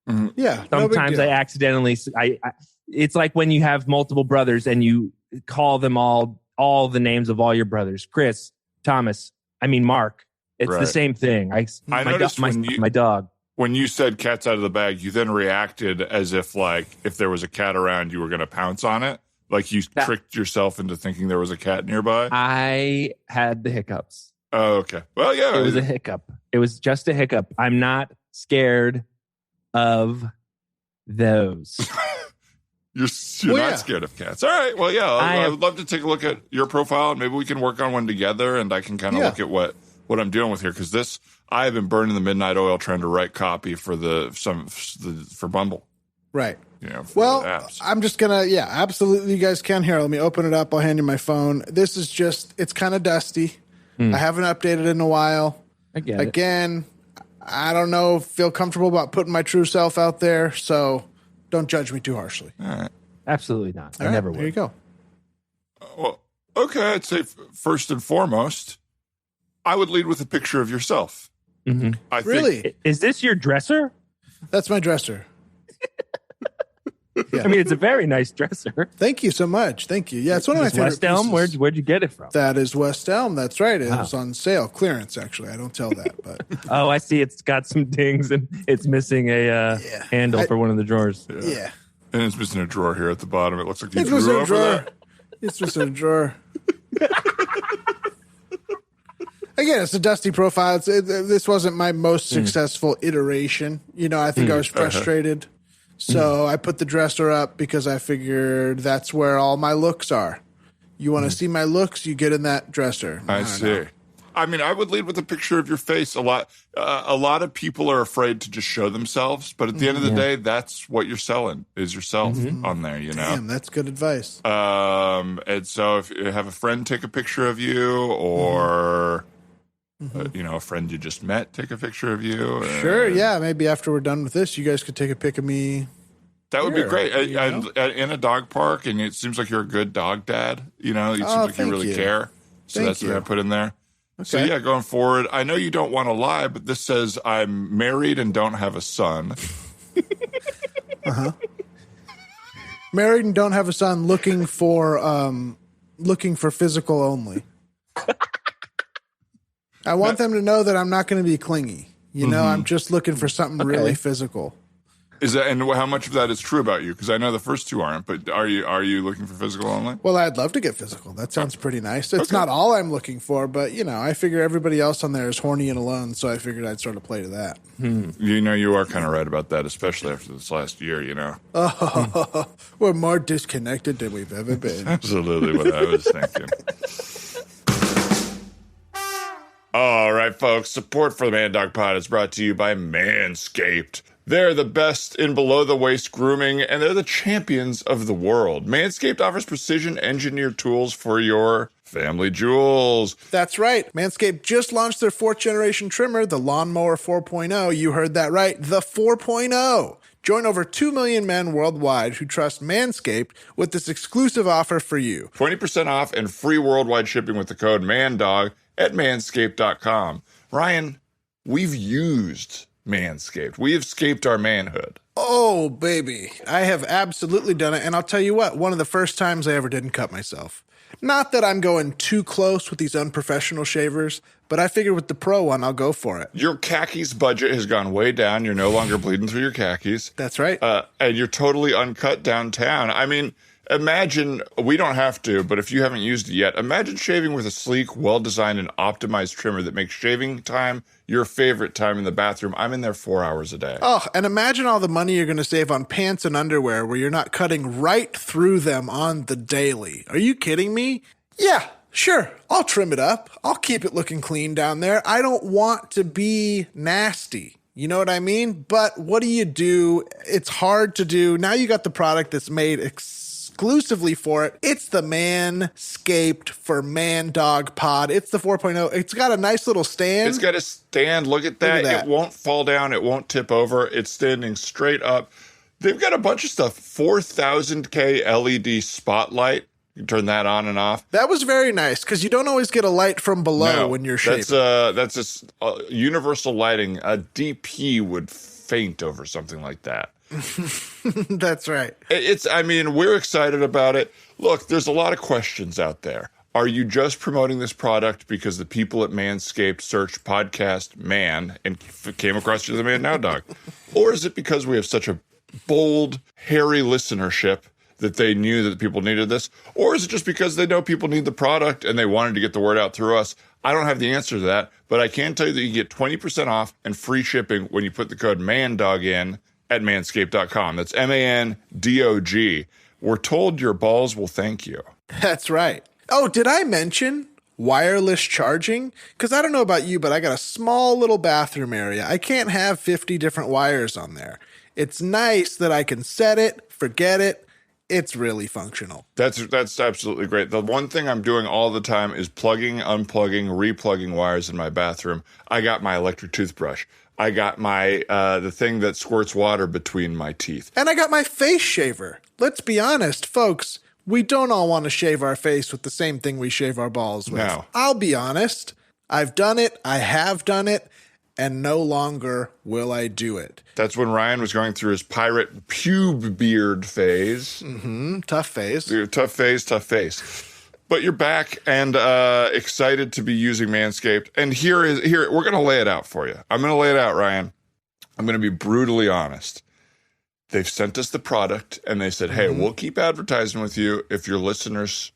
Mm-hmm. Yeah. Sometimes I accidentally. It's like when you have multiple brothers and you call them all the names of all your brothers. Chris, Thomas. Mark. It's the same thing. I noticed my dog. When you said cat's out of the bag, you then reacted as if if there was a cat around, you were going to pounce on it. Like you tricked yourself into thinking there was a cat nearby. I had the hiccups. Oh, okay. Well, yeah. It was a hiccup. It was just a hiccup. I'm not scared of those. You're not scared of cats. All right. Well, yeah. I would love to take a look at your profile, and maybe we can work on one together, and I can kind of look at what I'm doing with here, because I have been burning the midnight oil trying to write copy for for Bumble. Right. Apps. I'm just gonna absolutely. You guys can here. Let me open it up. I'll hand you my phone. This is it's kind of dusty. I haven't updated in a while. I get Again, I don't know. Feel comfortable about putting my true self out there, so don't judge me too harshly. All right. Absolutely not. I never would. There you go. Well, okay. I'd say first and foremost, I would lead with a picture of yourself. Mm-hmm. Really? Is this your dresser? That's my dresser. Yeah. It's a very nice dresser. Thank you so much. Thank you. Yeah, it's one of my favorite West Elm? pieces. Where'd you get it from? That is West Elm. That's right. It was on sale. Clearance, actually. I don't tell that. But oh, I see. It's got some dings and it's missing a handle for one of the drawers. Yeah. And it's missing a drawer here at the bottom. It looks like it's missing a drawer. It's missing a drawer. Again, it's a dusty profile. This wasn't my most successful iteration. I think I was frustrated. So I put the dresser up because I figured that's where all my looks are. You want to see my looks, you get in that dresser. I see. I would lead with a picture of your face. A lot of people are afraid to just show themselves, but at the end of the day, that's what you're selling is yourself on there. Damn, that's good advice. And so if you have a friend take a picture of you, or a friend you just met take a picture of you. Sure, yeah. Maybe after we're done with this, you guys could take a pic of me. That would be great. In a dog park, and it seems like you're a good dog dad. It seems like you really care. So that's what I put in there. Okay. So yeah, going forward, I know you don't want to lie, but this says I'm married and don't have a son. Married and don't have a son, looking for physical only. I want them to know that I'm not going to be clingy. I'm just looking for something really physical. Is that, and how much of that is true about you? Because I know the first two aren't, but are you looking for physical only? Well, I'd love to get physical. That sounds pretty nice. It's not all I'm looking for, but I figure everybody else on there is horny and alone, so I figured I'd sort of play to that. You are kind of right about that, especially after this last year. Oh, we're more disconnected than we've ever been. Absolutely what I was thinking. All right, folks. Support for the Man Dog Pod is brought to you by Manscaped. They're the best in below-the-waist grooming, and they're the champions of the world. Manscaped offers precision-engineered tools for your family jewels. That's right. Manscaped just launched their 4th-generation trimmer, the Lawnmower 4.0. You heard that right, the 4.0. Join over 2 million men worldwide who trust Manscaped with this exclusive offer for you. 20% off and free worldwide shipping with the code MANDOG at manscaped.com. Ryan, we've used Manscaped. We have scaped our manhood. Oh, baby. I have absolutely done it. And I'll tell you what, one of the first times I ever didn't cut myself. Not that I'm going too close with these unprofessional shavers, but I figured with the pro one, I'll go for it. Your khakis budget has gone way down. You're no longer bleeding through your khakis. That's right. And you're totally uncut downtown. Imagine, we don't have to, but if you haven't used it yet, imagine shaving with a sleek, well-designed, and optimized trimmer that makes shaving time your favorite time in the bathroom. I'm in there 4 hours a day. Oh, and imagine all the money you're going to save on pants and underwear where you're not cutting right through them on the daily. Are you kidding me? Yeah, sure. I'll trim it up. I'll keep it looking clean down there. I don't want to be nasty. You know what I mean? But what do? It's hard to do. Now you got the product that's made exclusively for it. It's the Manscaped for Man Dog Pod. It's the 4.0. It's got a nice little stand. It's got a stand. Look at that. It won't fall down. It won't tip over. It's standing straight up. They've got a bunch of stuff. 4,000K LED spotlight. You can turn that on and off. That was very nice because you don't always get a light from below when you're shaving. That's universal lighting. A DP would faint over something like that. That's right. We're excited about it. Look, there's a lot of questions out there. Are you just promoting this product because the people at Manscaped searched podcast man and came across you the Man Now Dog? Or is it because we have such a bold, hairy listenership that they knew that people needed this? Or is it just because they know people need the product and they wanted to get the word out through us? I don't have the answer to that, but I can tell you that you get 20% off and free shipping when you put the code MANDOG in at manscaped.com. That's MANDOG. We're told your balls will thank you. That's right. Oh, did I mention wireless charging? Because I don't know about you, but I got a small little bathroom area. I can't have 50 different wires on there. It's nice that I can set it, forget it. It's really functional. That's absolutely great. The one thing I'm doing all the time is plugging, unplugging, replugging wires in my bathroom. I got my electric toothbrush. I got my the thing that squirts water between my teeth. And I got my face shaver. Let's be honest, folks. We don't all want to shave our face with the same thing we shave our balls with. No. I'll be honest. I've done it. I have done it. And no longer will I do it. That's when Ryan was going through his pirate pube beard phase. Mm-hmm. Tough phase. Tough phase. But you're back and excited to be using Manscaped. And here we're going to lay it out for you. I'm going to lay it out, Ryan. I'm going to be brutally honest. They've sent us the product and they said, hey, we'll keep advertising with you if your listeners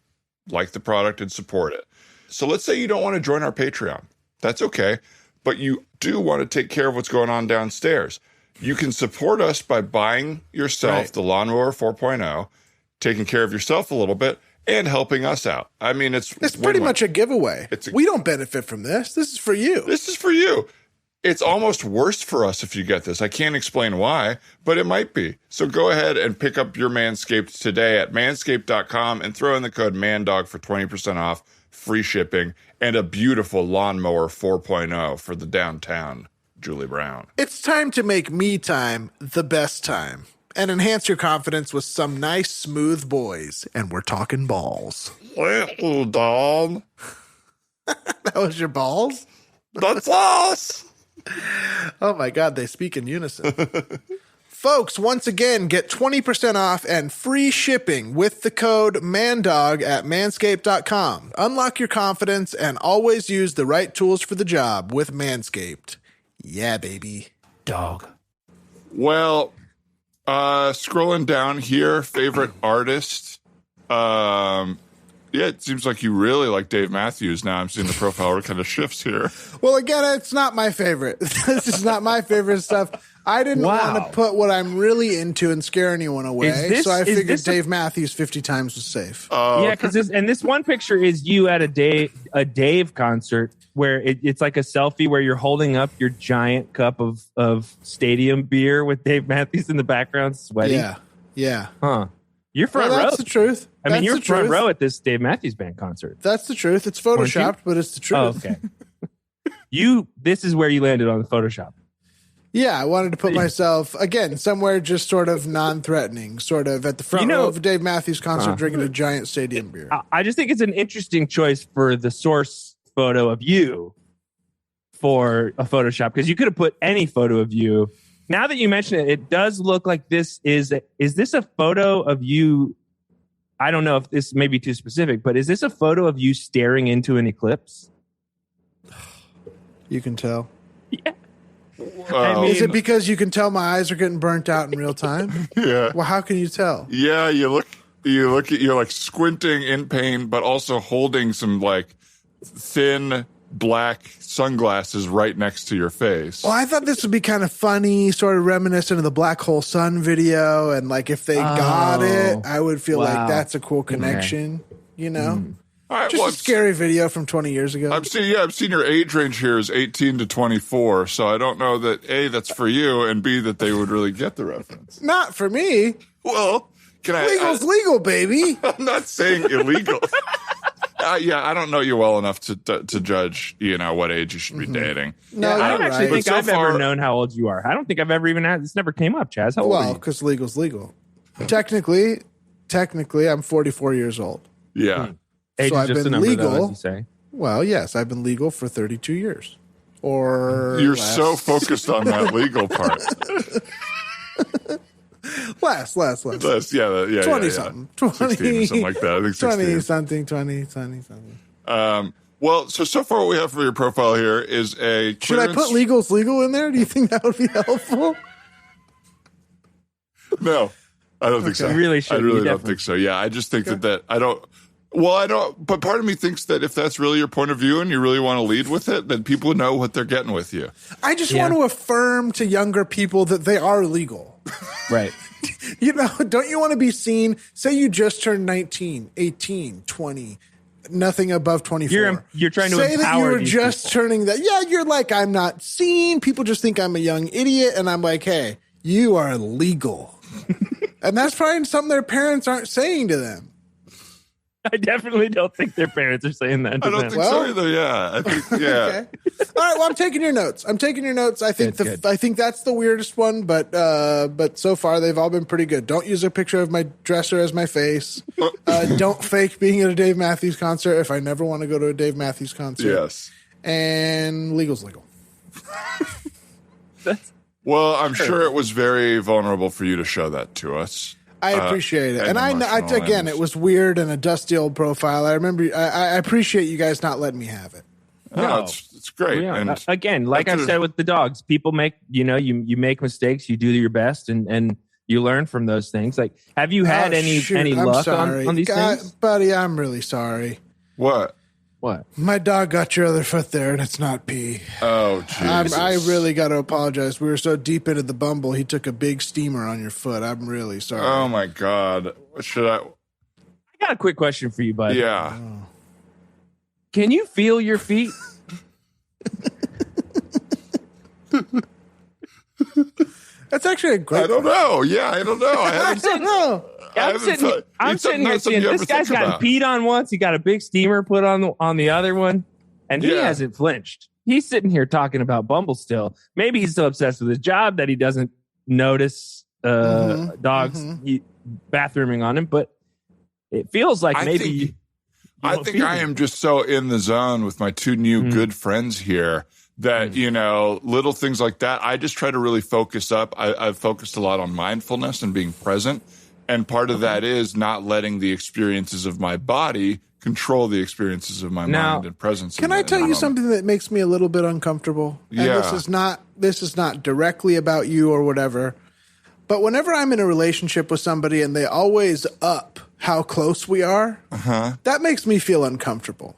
like the product and support it. So let's say you don't want to join our Patreon. That's okay. But you do want to take care of what's going on downstairs. You can support us by buying yourself the Lawnmower 4.0, taking care of yourself a little bit, and helping us out. I mean, it's pretty much a giveaway. We don't benefit from this. This is for you. This is for you. It's almost worse for us if you get this. I can't explain why, but it might be. So go ahead and pick up your Manscaped today at manscaped.com and throw in the code MANDOG for 20% off, free shipping, and a beautiful Lawnmower 4.0 for the downtown Julie Brown. It's time to make me time the best time and enhance your confidence with some nice, smooth boys. And we're talking balls. Little Dom. That was your balls? That's us. Oh my God, they speak in unison. Folks, once again, get 20% off and free shipping with the code MANDOG at manscaped.com. Unlock your confidence and always use the right tools for the job with Manscaped. Yeah, baby. Dog. Well, scrolling down here, favorite artist. Yeah, it seems like you really like Dave Matthews. Now I'm seeing the profile kind of shifts here. Well, again, it's not my favorite. This is not my favorite stuff. I didn't want to put what I'm really into and scare anyone away, so I figured Dave Matthews 50 times was safe. Yeah, because this one picture is you at a Dave concert where it's like a selfie where you're holding up your giant cup of stadium beer with Dave Matthews in the background, sweating. Yeah. Huh. You're front row. That's the truth. I mean, you're front row at this Dave Matthews Band concert. That's the truth. It's photoshopped, but it's the truth. Oh, okay. This is where you landed on the Photoshop. Yeah, I wanted to put myself, again, somewhere just sort of non-threatening, sort of at the front row of a Dave Matthews concert drinking a giant stadium beer. I just think it's an interesting choice for the source photo of you for a Photoshop, because you could have put any photo of you. Now that you mention it, it does look like this is this a photo of you? I don't know if this may be too specific, but is this a photo of you staring into an eclipse? You can tell. Yeah. Is it because you can tell my eyes are getting burnt out in real time? Yeah. Well, how can you tell? Yeah, you look you're like squinting in pain, but also holding some like thin black sunglasses right next to your face. Well, I thought this would be kind of funny, sort of reminiscent of the Black Hole Sun video. And like, if they got it, I would feel like that's a cool connection, you know? All right, just a scary video from 20 years ago. I've seen your age range here is 18 to 24, so I don't know that A, that's for you, and B, that they would really get the reference. Not for me. Well, legal's legal, baby. I'm not saying illegal. I don't know you well enough to judge, what age you should be dating. No, I don't actually think I've ever known how old you are. I don't think I've ever even had this. Never came up, Chaz. How old are you? Because legal's legal. Technically, I'm 44 years old. Yeah. Age so is just a number, legal. Though, as you say. Well, yes, I've been legal for 32 years. Or you're so focused on that legal part. Less. Yeah. 20 something. 20 or something like that. I think 16. 20 something. Well, so far what we have for your profile here is a clearance. Should I put legal's legal in there? Do you think that would be helpful? No, I don't think so. You really should. I really don't think so. Yeah, I just think that I don't. Well, I don't. But part of me thinks that if that's really your point of view and you really want to lead with it, then people know what they're getting with you. I just want to affirm to younger people that they are legal. Right. Don't you want to be seen? Say you just turned 19, 18, 20, nothing above 24. You're trying to say empower that you were these just people. turning that. Yeah, you're like, I'm not seen. People just think I'm a young idiot. And I'm like, hey, you are legal. And that's probably something their parents aren't saying to them. I definitely don't think their parents are saying that. I don't think so either. Yeah, I think yeah. Okay. All right. Well, I'm taking your notes. I think I think that's the weirdest one, but so far they've all been pretty good. Don't use a picture of my dresser as my face. Don't fake being at a Dave Matthews concert if I never want to go to a Dave Matthews concert. Yes. And legal's legal. Well, I'm sure it was very vulnerable for you to show that to us. I appreciate it. And again, it was weird and a dusty old profile. I remember, I appreciate you guys not letting me have it. No, it's great. Yeah. And again, like I've said with the dogs, people make, you make mistakes, you do your best and you learn from those things. Like, have you had any luck on these things? Buddy, I'm really sorry. What? My dog got your other foot there, and it's not pee. Oh, Jesus. I really got to apologize. We were so deep into the Bumble, he took a big steamer on your foot. I'm really sorry. Oh, my God. I got a quick question for you, bud. Yeah. Can you feel your feet? That's actually a great I don't know. Yeah, I don't know. I don't know. I'm sitting here seeing this guy's gotten peed on once. He got a big steamer put on the other one, and he hasn't flinched. He's sitting here talking about Bumble still. Maybe he's so obsessed with his job that he doesn't notice dogs bathrooming on him. But it feels like I think I am just so in the zone with my two new good friends here that, little things like that. I just try to really focus up. I've focused a lot on mindfulness and being present. And part of that is not letting the experiences of my body control the experiences of my mind and presence. Can I tell you something that makes me a little bit uncomfortable? And this is not directly about you or whatever. But whenever I'm in a relationship with somebody and they always up how close we are, that makes me feel uncomfortable.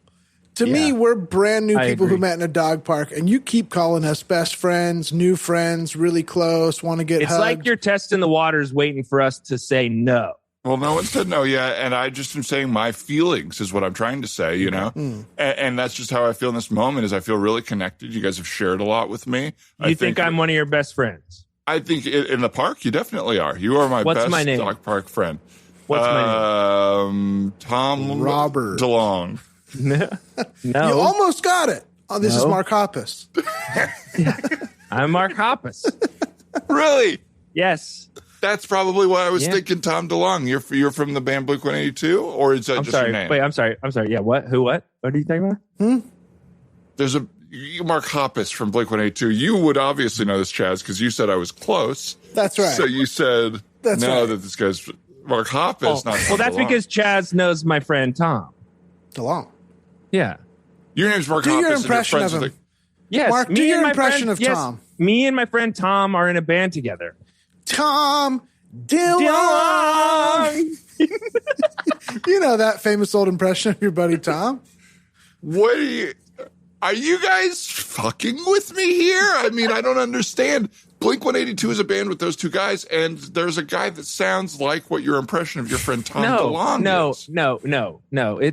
To me, we're brand new people who met in a dog park, and you keep calling us best friends, new friends, really close, want to get hugged. It's like you're testing the waters waiting for us to say no. Well, no one said no yet, and I just am saying my feelings is what I'm trying to say, And that's just how I feel in this moment is I feel really connected. You guys have shared a lot with me. You think I'm one of your best friends? I think in the park, you definitely are. You are my best dog park friend. What's my name? Tom Robert DeLong. No. You almost got it. Oh, this is Mark Hoppus. I'm Mark Hoppus. Really? Yes. That's probably why I was thinking Tom DeLong. You're from the band Blink-182, or is that your name? Wait, I'm sorry. Yeah, what? Who, what? What are you talking about? There's Mark Hoppus from Blink-182. You would obviously know this, Chaz, because you said I was close. That's right. So you said that this guy's Mark Hoppus, not Tom Well, that's DeLong. because Chaz knows my friend Tom DeLong. Yeah. Your name's Mark Hoppus. Do your impression of him. Yes. Mark, do your impression of Tom. Me and my friend Tom are in a band together. Tom, DeLong. You know that famous old impression of your buddy Tom? What are you guys fucking with me here? I mean, I don't understand. Blink-182 is a band with those two guys, and there's a guy that sounds like what your impression of your friend Tom DeLonge is. No.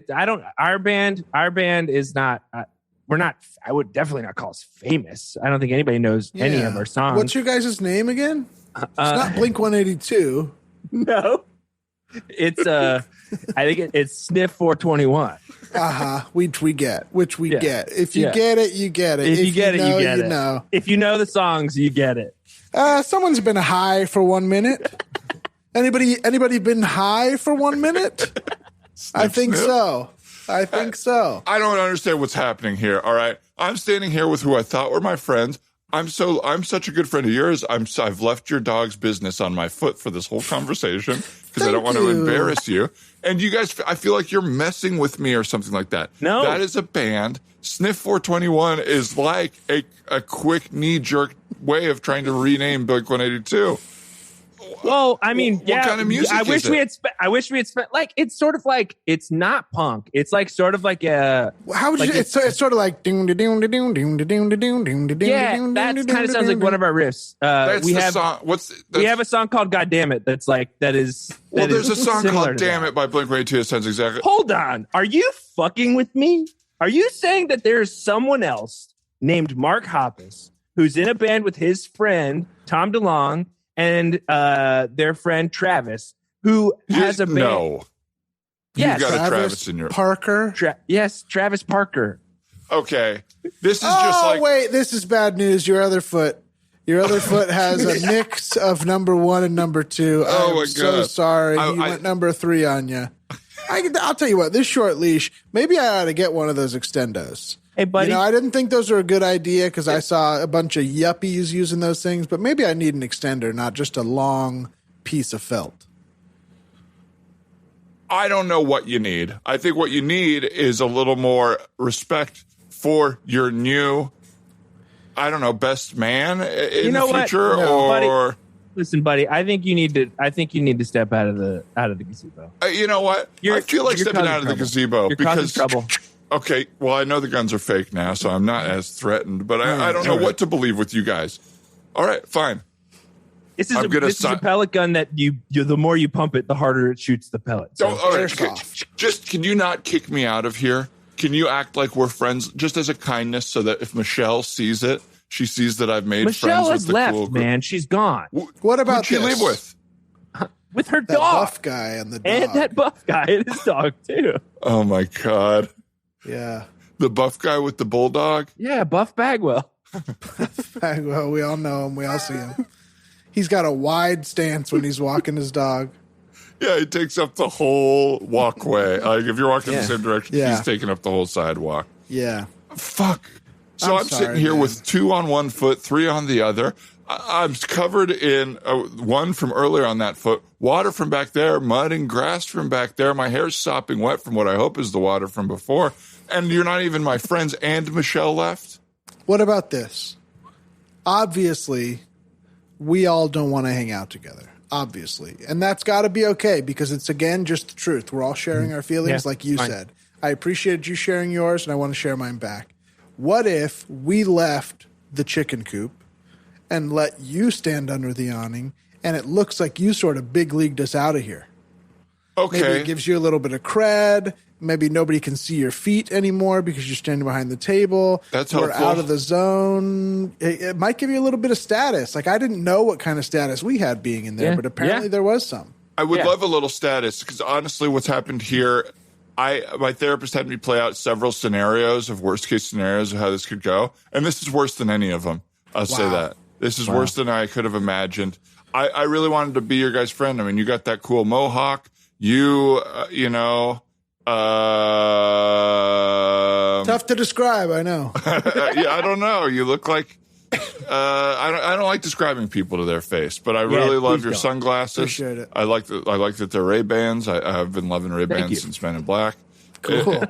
Our band is not. We're not. I would definitely not call us famous. I don't think anybody knows any of our songs. What's your guys' name again? It's not Blink-182. No, it's I think it's Sniff 421. Which we get. If you get it, you get it. If you get it, you get it. Know. If you know the songs, you get it. Someone's been high for 1 minute. Anybody been high for 1 minute? I think so. I don't understand what's happening here. All right, I'm standing here with who I thought were my friends. I'm such a good friend of yours. I've left your dog's business on my foot for this whole conversation because I don't want to embarrass you. And you guys, I feel like you're messing with me or something like that. No, that is a band. Sniff 421 is like a quick knee jerk way of trying to rename Blink-182. Well, I mean, what kind of music? I wish we had spent like it's sort of like it's not punk. It's like sort of like a. How would you? It's sort of like ding ding ding ding ding ding ding ding ding. Yeah, that kind of sounds like one of our riffs. We have song. We have a song called "God Damn It." That's like that is. Well, there's a song called "Damn It" by Blink-182. It sounds exactly. Hold on, are you fucking with me? Are you saying that there's someone else named Mark Hoppus who's in a band with his friend Tom DeLonge and their friend Travis, who has a band? No. Yes. You got a Travis in your... Parker? Yes, Travis Parker. Okay. This is just like... wait, this is bad news. Your other foot has a mix of number 1 and number 2. Oh, my God. So sorry. You went number 3 on you. I'll tell you what, this short leash, maybe I ought to get one of those extendos. Hey, buddy. I didn't think those were a good idea because I saw a bunch of yuppies using those things, but maybe I need an extender, not just a long piece of felt. I don't know what you need. I think what you need is a little more respect for your new, I don't know, best man in the future, buddy. Listen, buddy. I think you need to step out of the gazebo. You know what? I feel like stepping out of the gazebo because trouble. Okay, well, I know the guns are fake now, so I'm not as threatened. But I don't know what to believe with you guys. All right, fine. This is a pellet gun that you the more you pump it, the harder it shoots the pellet. So. All right, can you not kick me out of here? Can you act like we're friends, just as a kindness, so that if Michelle sees it, she sees that I've made friends with the left, cool group. Man, she's gone. What about who'd she leave with? With her that dog. Buff guy and the dog. And that buff guy and his dog, too. Oh, my God. Yeah. The buff guy with the bulldog? Yeah, Buff Bagwell. Bagwell, we all know him. We all see him. He's got a wide stance when he's walking his dog. Yeah, he takes up the whole walkway. Like, if you're walking in the same direction, he's taking up the whole sidewalk. Yeah. Fuck. So I'm sitting here with 2 on one foot, 3 on the other. I'm covered in one from earlier on that foot, water from back there, mud and grass from back there. My hair's sopping wet from what I hope is the water from before. And you're not even my friends, and Michelle left? What about this? Obviously, we all don't want to hang out together. Obviously. And that's got to be okay because it's, again, just the truth. We're all sharing our feelings like you said. I appreciate you sharing yours, and I want to share mine back. What if we left the chicken coop and let you stand under the awning, and it looks like you sort of big leagued us out of here? Okay. Maybe it gives you a little bit of cred. Maybe nobody can see your feet anymore because you're standing behind the table. That's We're helpful. out of the zone. It might give you a little bit of status. Like, I didn't know what kind of status we had being in there, but apparently there was some. I would love a little status because honestly, what's happened here, my therapist had me play out several scenarios of worst case scenarios of how this could go. And this is worse than any of them. I'll say that. This is worse than I could have imagined. I really wanted to be your guys' friend. I mean, you got that cool mohawk. You tough to describe, I know. Yeah, I don't know. You look like I don't like describing people to their face, but I really love your sunglasses. Appreciate it. I like that they're Ray-Bans. I've been loving Ray-Bans since Men in Black. Cool.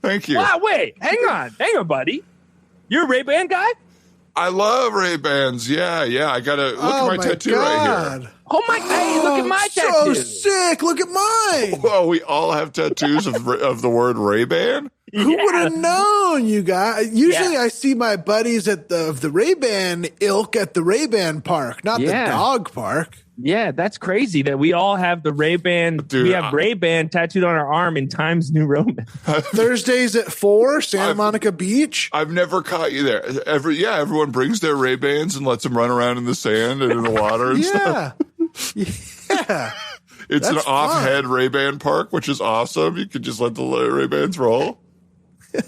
Thank you. Wow, wait, hang on, buddy. You're a Ray-Ban guy? I love Ray-Bans. Yeah. I got to look at my tattoo right here. Oh my God, look at my tattoo. So sick. Look at mine. Well, we all have tattoos of the word Ray-Ban. Who would have known, you guys? Usually I see my buddies of the Ray-Ban ilk at the Ray-Ban park, not the dog park. Yeah, that's crazy that we all have the Ray-Ban. Dude, we have Ray-Ban tattooed on our arm in Times New Roman. Thursdays at 4, Santa Monica Beach. I've never caught you there. Everyone brings their Ray-Bans and lets them run around in the sand and in the water and stuff. Yeah. It's an off-head Ray-Ban park, which is awesome. You could just let the Ray-Bans roll.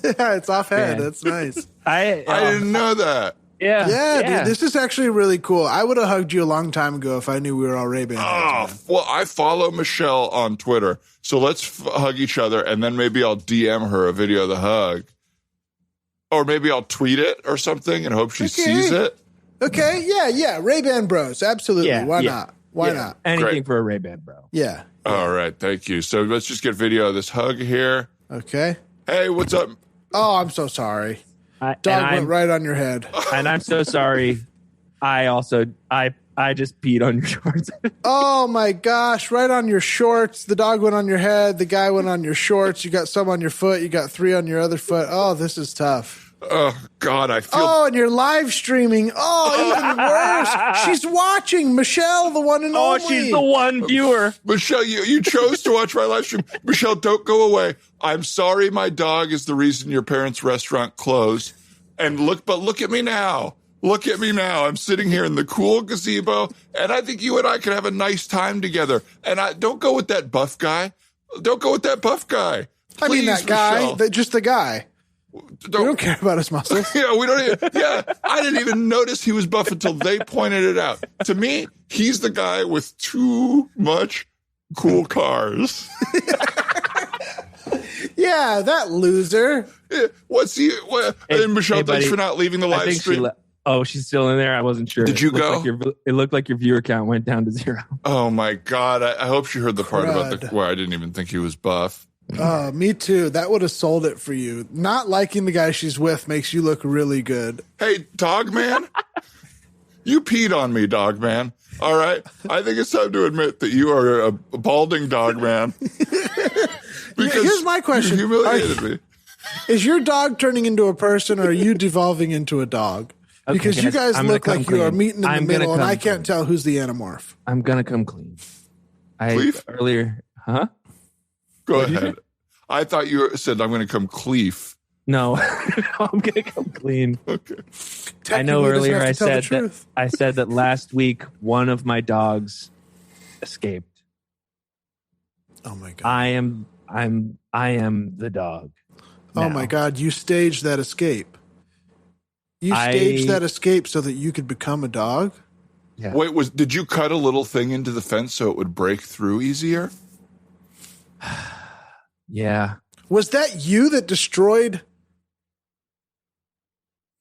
Yeah, it's off-head. That's nice. I didn't know that. Yeah, dude, this is actually really cool. I would have hugged you a long time ago if I knew we were all Ray-Ban. Well, I follow Michelle on Twitter, so let's hug each other, and then maybe I'll DM her a video of the hug. Or maybe I'll tweet it or something and hope she sees it. Okay, yeah. Ray-Ban bros, absolutely. Why not? Why not? Anything for a Ray-Ban bro. Yeah. All right, thank you. So let's just get video of this hug here. Okay. Hey, what's up? Oh, I'm so sorry. Dog went right on your head. And I'm so sorry. I just peed on your shorts. Oh my gosh, right on your shorts. The dog went on your head. The guy went on your shorts. You got some on your foot. You got 3 on your other foot. Oh, this is tough. Oh, God, I feel... Oh, and you're live streaming. Oh, even worse. She's watching. Michelle, the one and only. Oh, she's the one viewer. Michelle, you chose to watch my live stream. Michelle, don't go away. I'm sorry my dog is the reason your parents' restaurant closed. And look at me now. Look at me now. I'm sitting here in the cool gazebo, and I think you and I could have a nice time together. And don't go with that buff guy. Don't go with that buff guy. Please, I mean, that guy, Michelle. just the guy. We don't care about his muscles. We don't even, I didn't even notice he was buff until they pointed it out. To me, he's the guy with too much cool cars. Yeah, that loser. What's he? And Michelle, thanks for not leaving the live stream. She's still in there. I wasn't sure. Did you go? It looked like your viewer count went down to 0. Oh my God! I hope she heard the part about where I didn't even think he was buff. Me too. That would have sold it for you. Not liking the guy she's with makes you look really good. Hey, dog man, you peed on me, dog man. All right, I think it's time to admit that you are a balding dog man. Because here's my question: you humiliated me. Is your dog turning into a person, or are you devolving into a dog? Because you guys look like you are meeting in the middle, and I can't tell who's the anamorph. I'm gonna come clean. Earlier, huh? Go ahead. I thought you said I'm going to come cleef. No, I'm going to come clean. Okay. I know earlier I said that last week one of my dogs escaped. Oh my God. I am the dog. Oh my God, you staged that escape. You staged that escape so that you could become a dog? Yeah. Wait, did you cut a little thing into the fence so it would break through easier? Yeah. Was that you that destroyed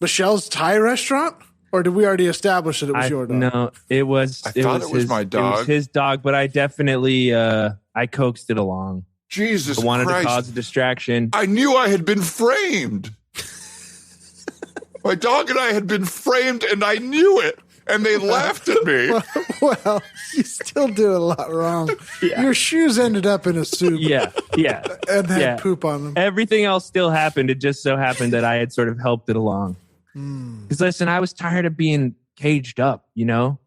Michelle's Thai restaurant? Or did we already establish that it was your dog? No, it was. I thought it was my dog. It was his dog, but I definitely I coaxed it along. Jesus Christ. I wanted to cause a distraction. I knew I had been framed. My dog and I had been framed, and I knew it. And they laughed at me. Well, you still do a lot wrong. Yeah. Your shoes ended up in a soup. Yeah. And had poop on them. Everything else still happened. It just so happened that I had sort of helped it along. Because listen, I was tired of being caged up, you know?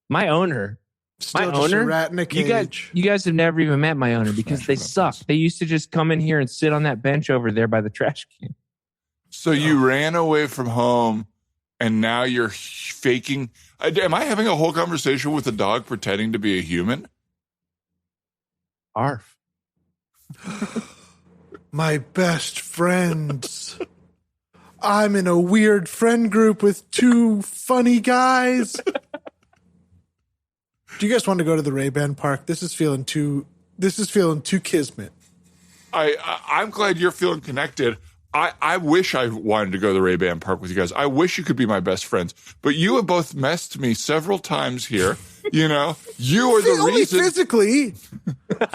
My owner. Still just a rat in a cage. You guys have never even met my owner because they suck. They used to just come in here and sit on that bench over there by the trash can. So you ran away from home. And now you're faking. Am I having a whole conversation with a dog pretending to be a human? Arf. My best friends. I'm in a weird friend group with 2 funny guys. Do you guys want to go to the Ray-Ban park? This is feeling too kismet. I'm glad you're feeling connected. I wish I wanted to go to the Ray-Ban park with you guys. I wish you could be my best friends. But you have both messed me several times here. You know, you are the reason. Only physically.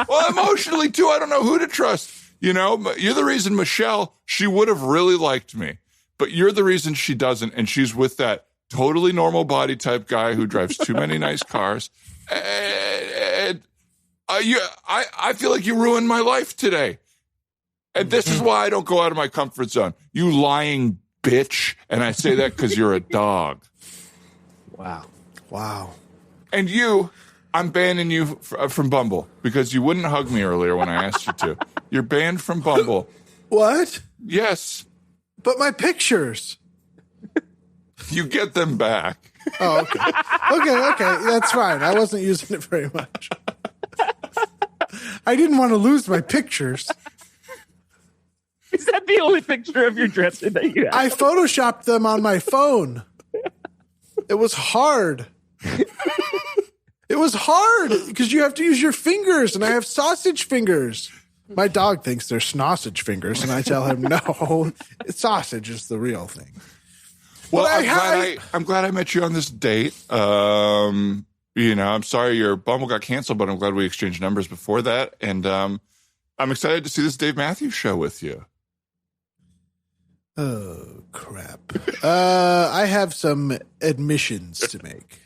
Well, emotionally, too. I don't know who to trust. You know, you're the reason Michelle, she would have really liked me. but you're the reason she doesn't. And she's with that totally normal body type guy who drives too many nice cars. And I feel like you ruined my life today. And this is why I don't go out of my comfort zone. You lying bitch. And I say that because you're a dog. Wow. And I'm banning you from Bumble because you wouldn't hug me earlier when I asked you to. You're banned from Bumble. What? Yes. But my pictures. You get them back. Oh, okay. That's fine. I wasn't using it very much. I didn't want to lose my pictures. Is that the only picture of your dresser that you have? I photoshopped them on my phone. It was hard. It was hard because you have to use your fingers, and I have sausage fingers. My dog thinks they're sausage fingers, and I tell him, no, sausage is the real thing. Well, I'm glad I met you on this date. I'm sorry your Bumble got canceled, but I'm glad we exchanged numbers before that. And I'm excited to see this Dave Matthews show with you. Oh, crap. I have some admissions to make.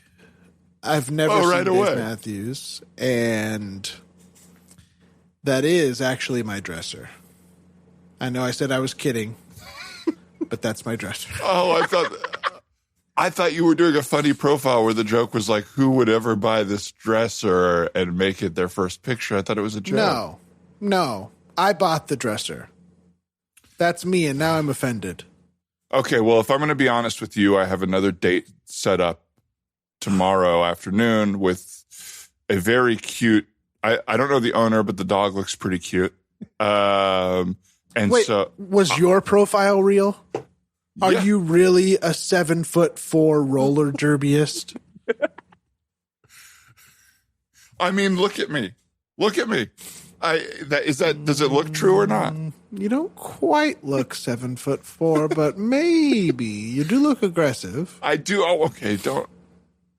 I've never seen Dave Matthews, and that is actually my dresser. I know I said I was kidding, but that's my dresser. Oh, I thought you were doing a funny profile where the joke was like, who would ever buy this dresser and make it their first picture? I thought it was a joke. No. I bought the dresser. That's me, and now I'm offended. Okay, well, if I'm going to be honest with you, I have another date set up tomorrow afternoon with a very cute, I don't know the owner, but the dog looks pretty cute. Was your profile real? Are you really a 7'4" roller derbyist? I mean, look at me. Does it look true or not? You don't quite look 7'4", but maybe you do look aggressive. I do. Oh, okay. Don't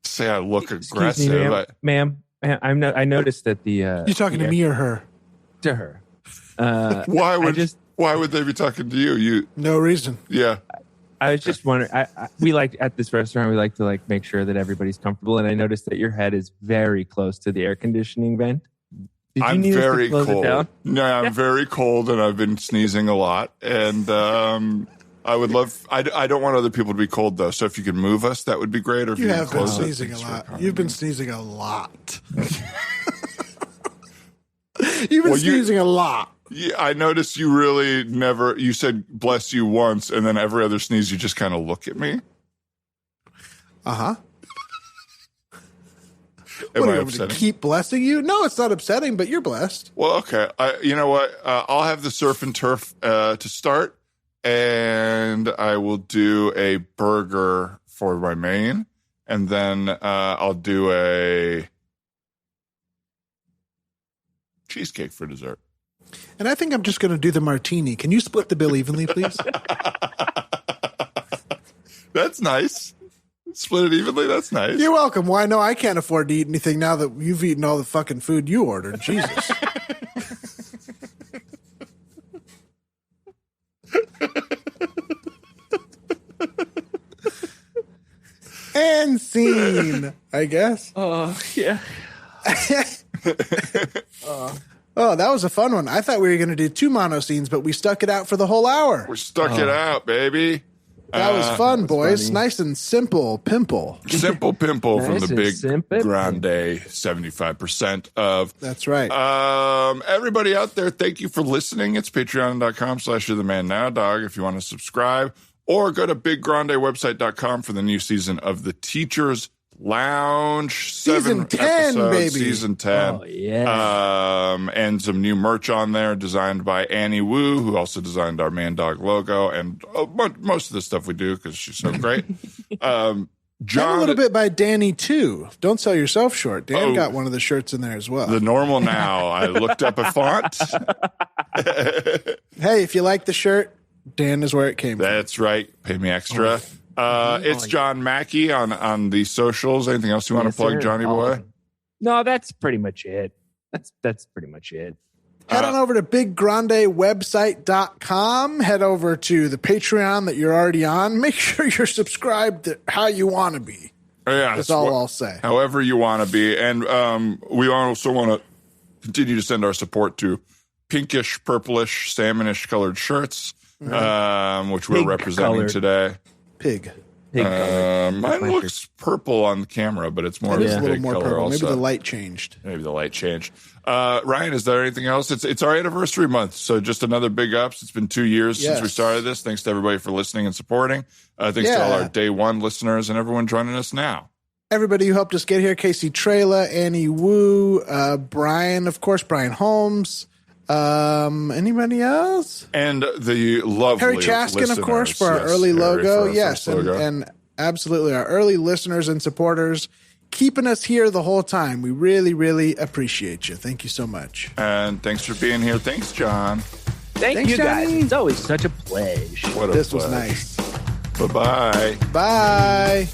say I look aggressive. Me, ma'am. I noticed that the you talking to me or her? To her. Why would they be talking to you? No reason. Yeah. I was just wondering. We like at this restaurant. We like to make sure that everybody's comfortable. And I noticed that your head is very close to the air conditioning vent. I'm very cold. No, I'm very cold, and I've been sneezing a lot. And I would love. I don't want other people to be cold though. So if you could move us, that would be great. Or if you have been sneezing a lot. You've been sneezing a lot. You've been sneezing a lot. Yeah, I noticed you really never. You said "bless you" once, and then every other sneeze, you just kind of look at me. What Am I are upsetting? To keep blessing you? No, it's not upsetting, but you're blessed. Well, okay. You know what? I'll have the surf and turf to start, and I will do a burger for my main, and then I'll do a cheesecake for dessert. And I think I'm just going to do the martini. Can you split the bill evenly, please? That's nice. Split it evenly. That's nice. You're welcome. Why? No, I can't afford to eat anything now that you've eaten all the fucking food you ordered. Jesus. And scene, I guess. Oh, yeah. Oh, that was a fun one. I thought we were going to do 2 mono scenes, but we stuck it out for the whole hour. We stuck it out, baby. That was fun, boys. Funny. Nice and simple pimple. Simple pimple from the big grande 75% of. That's right. Everybody out there, thank you for listening. It's patreon.com/you'rthemannowdog if you want to subscribe, or go to biggrandewebsite.com for the new season of The Teacher's Lounge. Season 10, episodes, baby. Season 10. Oh, yeah. And some new merch on there designed by Annie Wu, who also designed our Man Dog logo and most of the stuff we do because she's so great. John, a little bit by Danny, too. Don't sell yourself short. Dan got one of the shirts in there as well. The normal now. I looked up a font. Hey, if you like the shirt, Dan is where it came from. That's right. Pay me extra. It's John Mackey on the socials. Anything else you want to plug, Johnny boy? No, that's pretty much it. That's pretty much it. Head on over to biggrandewebsite.com. Head over to the Patreon that you're already on. Make sure you're subscribed to how you want to be. Yeah, that's all I'll say. However you want to be. And we also want to continue to send our support to pinkish, purplish, salmonish colored shirts, which we're representing today. Pig mine looks purple on the camera, but it's more of a little more color purple. also. Maybe the light changed. Ryan, is there anything else? It's our anniversary month, so just another big ups. It's been 2 years since we started this. Thanks to everybody for listening and supporting. Thanks to all our day one listeners and everyone joining us now. Everybody who helped us get here: Casey Trela, Annie Wu, Brian, of course, Brian Holmes. Anybody else? And the lovely Harry Chaskin, of course, for our early logo. Yes, and absolutely our early listeners and supporters, keeping us here the whole time. We really, really appreciate you. Thank you so much. And thanks for being here. Thanks, John. Thanks, you guys. Johnny. It's always such a pleasure. This was nice. Bye-bye. Bye.